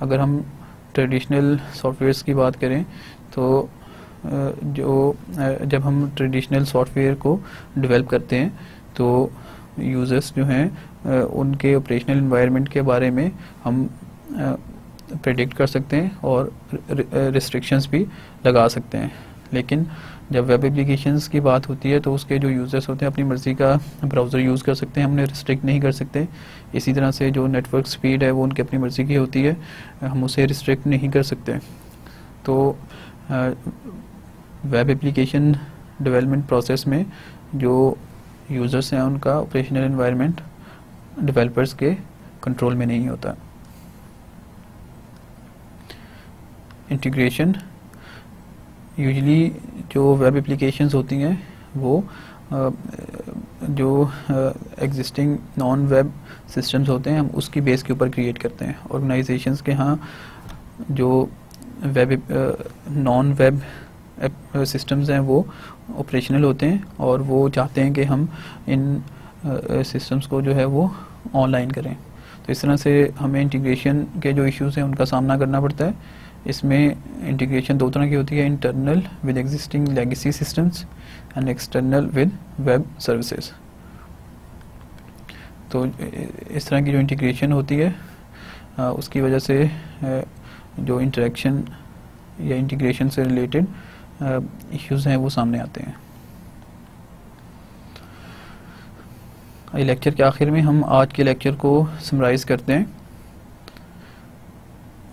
अगर हम ट्रेडिशनल सॉफ्टवेयर्स की बात करें तो जब हम ट्रेडिशनल सॉफ्टवेयर को डेवलप करते हैं तो यूज़र्स जो हैं उनके ऑपरेशनल एनवायरनमेंट के बारे में हम प्रेडिक्ट कर सकते हैं और रिस्ट्रिक्शंस भी लगा सकते हैं। लेकिन जब वेब एप्लीकेशंस की बात होती है तो उसके जो यूज़र्स होते हैं अपनी मर्ज़ी का ब्राउज़र यूज़ कर सकते हैं, हम उन्हें रिस्ट्रिक्ट नहीं कर सकते। इसी तरह से जो नेटवर्क स्पीड है वो उनकी अपनी मर्ज़ी की होती है, हम उसे रिस्ट्रिक्ट नहीं कर सकते। तो वेब एप्लीकेशन डेवलपमेंट प्रोसेस में जो यूज़र्स हैं उनका ऑपरेशनल एनवायरनमेंट डेवलपर्स के कंट्रोल में नहीं होता। इंटीग्रेशन, यूजली जो वेब एप्लीकेशंस होती हैं वो जो एग्जिस्टिंग नॉन वेब सिस्टम्स होते हैं हम उसकी बेस के ऊपर क्रिएट करते हैं। ऑर्गेनाइजेशंस के यहाँ जो नॉन वेब सिस्टम्स हैं वो ऑपरेशनल होते हैं और वो चाहते हैं कि हम इन सिस्टम्स को जो है वो ऑनलाइन करें। तो इस तरह से हमें इंटीग्रेशन के जो इश्यूज़ हैं उनका सामना करना पड़ता है। इसमें इंटीग्रेशन दो तरह की होती है, internal with existing legacy systems and external with web services. तो इस तरह की जो इंटीग्रेशन होती है उसकी वजह से जो इंटरेक्शन या इंटीग्रेशन से रिलेटेड इश्यूज़ हैं वो सामने आते हैं। लेक्चर के आखिर में हम आज के लेक्चर को समराइज़ करते हैं।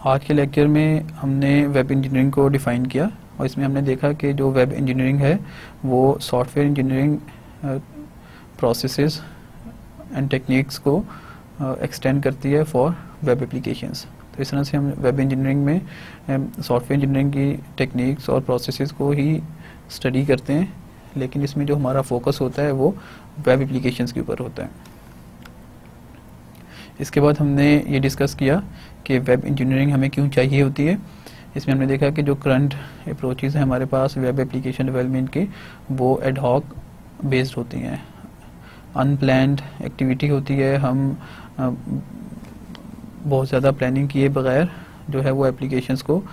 आज के लेक्चर में हमने वेब इंजीनियरिंग को डिफ़ाइन किया और इसमें हमने देखा कि जो वेब इंजीनियरिंग है वो software engineering processes and techniques को एक्सटेंड करती है फॉर वेब एप्लीकेशंस। तो इस तरह से हम वेब इंजीनियरिंग में सॉफ्टवेयर इंजीनियरिंग की टेक्निक्स और प्रोसेसेस को ही स्टडी करते हैं, लेकिन इसमें जो हमारा फोकस होता है वो वेब एप्लीकेशंस के ऊपर होता है। इसके बाद हमने ये डिस्कस किया कि वेब इंजीनियरिंग हमें क्यों चाहिए होती है। इसमें हमने देखा कि जो करंट अप्रोचेस हैं हमारे पास वेब एप्लीकेशन डेवलपमेंट के, वो एड हॉक बेस्ड होती हैं, अनप्लैन्ड एक्टिविटी होती है। हम बहुत ज़्यादा प्लानिंग किए बगैर जो है वो एप्लीकेशंस को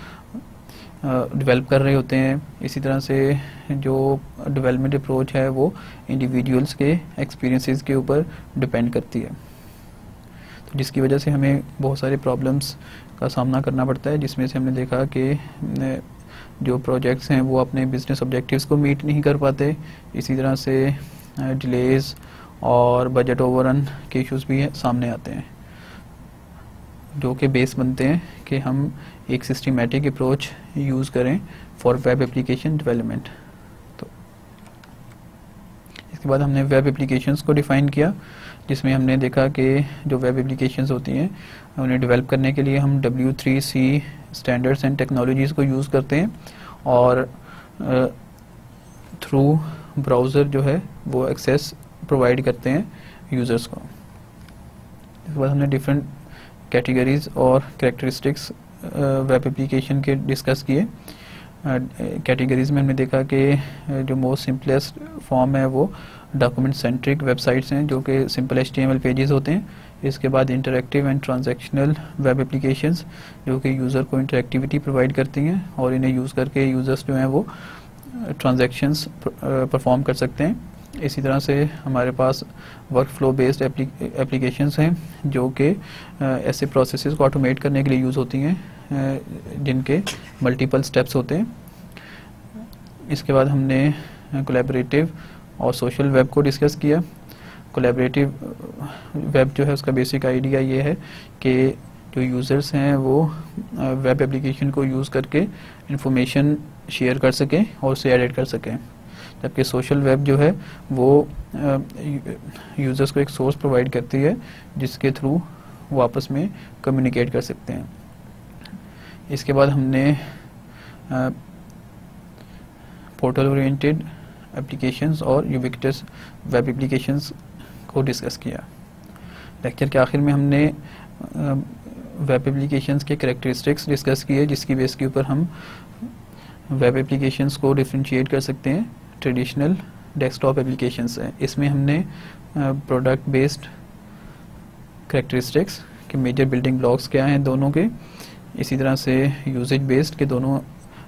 डेवलप कर रहे होते हैं। इसी तरह से जो डेवलपमेंट अप्रोच है वो इंडिविजुअल्स के एक्सपीरियंसेस के ऊपर डिपेंड करती है, तो जिसकी वजह से हमें बहुत सारे प्रॉब्लम्स का सामना करना पड़ता है, जिसमें से हमने देखा कि जो प्रोजेक्ट्स हैं वो अपने बिजनेस ऑब्जेक्टिव्स को मीट नहीं कर पाते। इसी तरह से डिलेज और बजट ओवररन के इश्यूज भी सामने आते हैं, जो कि बेस बनते हैं कि हम एक सिस्टमेटिक अप्रोच यूज़ करें फॉर वेब एप्लीकेशन डेवलपमेंट। तो इसके बाद हमने वेब एप्लीकेशंस को डिफ़ाइन किया, जिसमें हमने देखा कि जो वेब एप्लीकेशंस होती हैं उन्हें डेवलप करने के लिए हम W3C स्टैंडर्ड्स एंड टेक्नोलॉजीज़ को यूज़ करते हैं और थ्रू ब्राउज़र जो है वो एक्सेस प्रोवाइड करते हैं यूज़र्स को। इसके बाद हमने डिफरेंट कैटेगरीज और कैरेक्टरिस्टिक्स वेब एप्लीकेशन के डिस्कस किए। कैटेगरीज में हमने देखा कि जो मोस्ट सिंपलेस्ट फॉर्म है वो डॉक्यूमेंट सेंट्रिक वेबसाइट्स हैं, जो कि सिंपल HTML पेजेस होते हैं। इसके बाद interactive and transactional web applications, जो कि यूज़र को इंटरैक्टिविटी प्रोवाइड करती हैं और इन्हें यूज़ करके यूज़र्स जो हैं वो ट्रांजैक्शंस परफॉर्म कर सकते हैं। इसी तरह से हमारे पास वर्क फ्लो बेस्ड एप्लीकेशंस हैं, जो कि ऐसे प्रोसेसेस को ऑटोमेट करने के लिए यूज़ होती हैं, जिनके मल्टीपल स्टेप्स होते हैं। इसके बाद हमने कोलैबोरेटिव और सोशल वेब को डिस्कस किया। कोलैबोरेटिव वेब जो है उसका बेसिक आइडिया ये है कि जो यूज़र्स हैं वो वेब एप्लीकेशन को यूज़ करके इंफॉर्मेशन शेयर कर सकें और उसे एडिट कर सकें, जबकि सोशल वेब जो है वो यूज़र्स को एक सोर्स प्रोवाइड करती है जिसके थ्रू वो आपस में कम्युनिकेट कर सकते हैं। इसके बाद हमने पोर्टल ओरिएंटेड एप्लीकेशंस और यूबिक्विटस वेब एप्लीकेशंस को डिस्कस किया। लेक्चर के आखिर में हमने वेब एप्लीकेशंस के कैरेक्टरिस्टिक्स डिस्कस किए, जिसकी बेस के ऊपर हम वेब एप्लीकेशंस को डिफरेंशिएट कर सकते हैं ट्रेडिशनल डेस्कटॉप एप्लीकेशंस हैं। इसमें हमने प्रोडक्ट बेस्ड कैरेक्टरिस्टिक्स के मेजर बिल्डिंग ब्लॉक्स क्या हैं दोनों के, इसी तरह से यूजेज बेस्ड के दोनों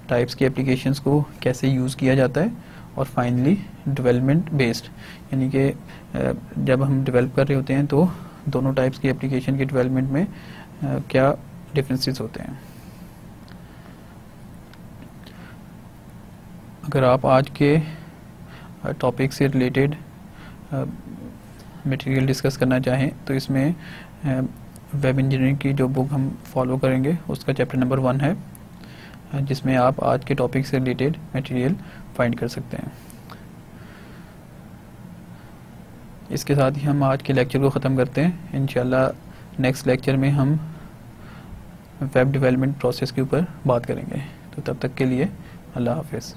टाइप्स के एप्लीकेशंस को कैसे यूज़ किया जाता है, और फाइनली डेवलपमेंट बेस्ड, यानी कि जब हम डेवलप कर रहे होते हैं तो दोनों टाइप्स की एप्लीकेशन के डेवलपमेंट में क्या डिफरेंसेस होते हैं। अगर आप आज के टॉपिक से रिलेटेड मटेरियल डिस्कस करना चाहें तो इसमें वेब इंजीनियरिंग की जो बुक हम फॉलो करेंगे उसका चैप्टर नंबर 1 है, जिसमें आप आज के टॉपिक से रिलेटेड मटेरियल फाइंड कर सकते हैं। इसके साथ ही हम आज के लेक्चर को ख़त्म करते हैं। इंशाल्लाह नेक्स्ट लेक्चर में हम वेब डेवलपमेंट प्रोसेस के ऊपर बात करेंगे। तो तब तक के लिए अल्लाह हाफ़िज़।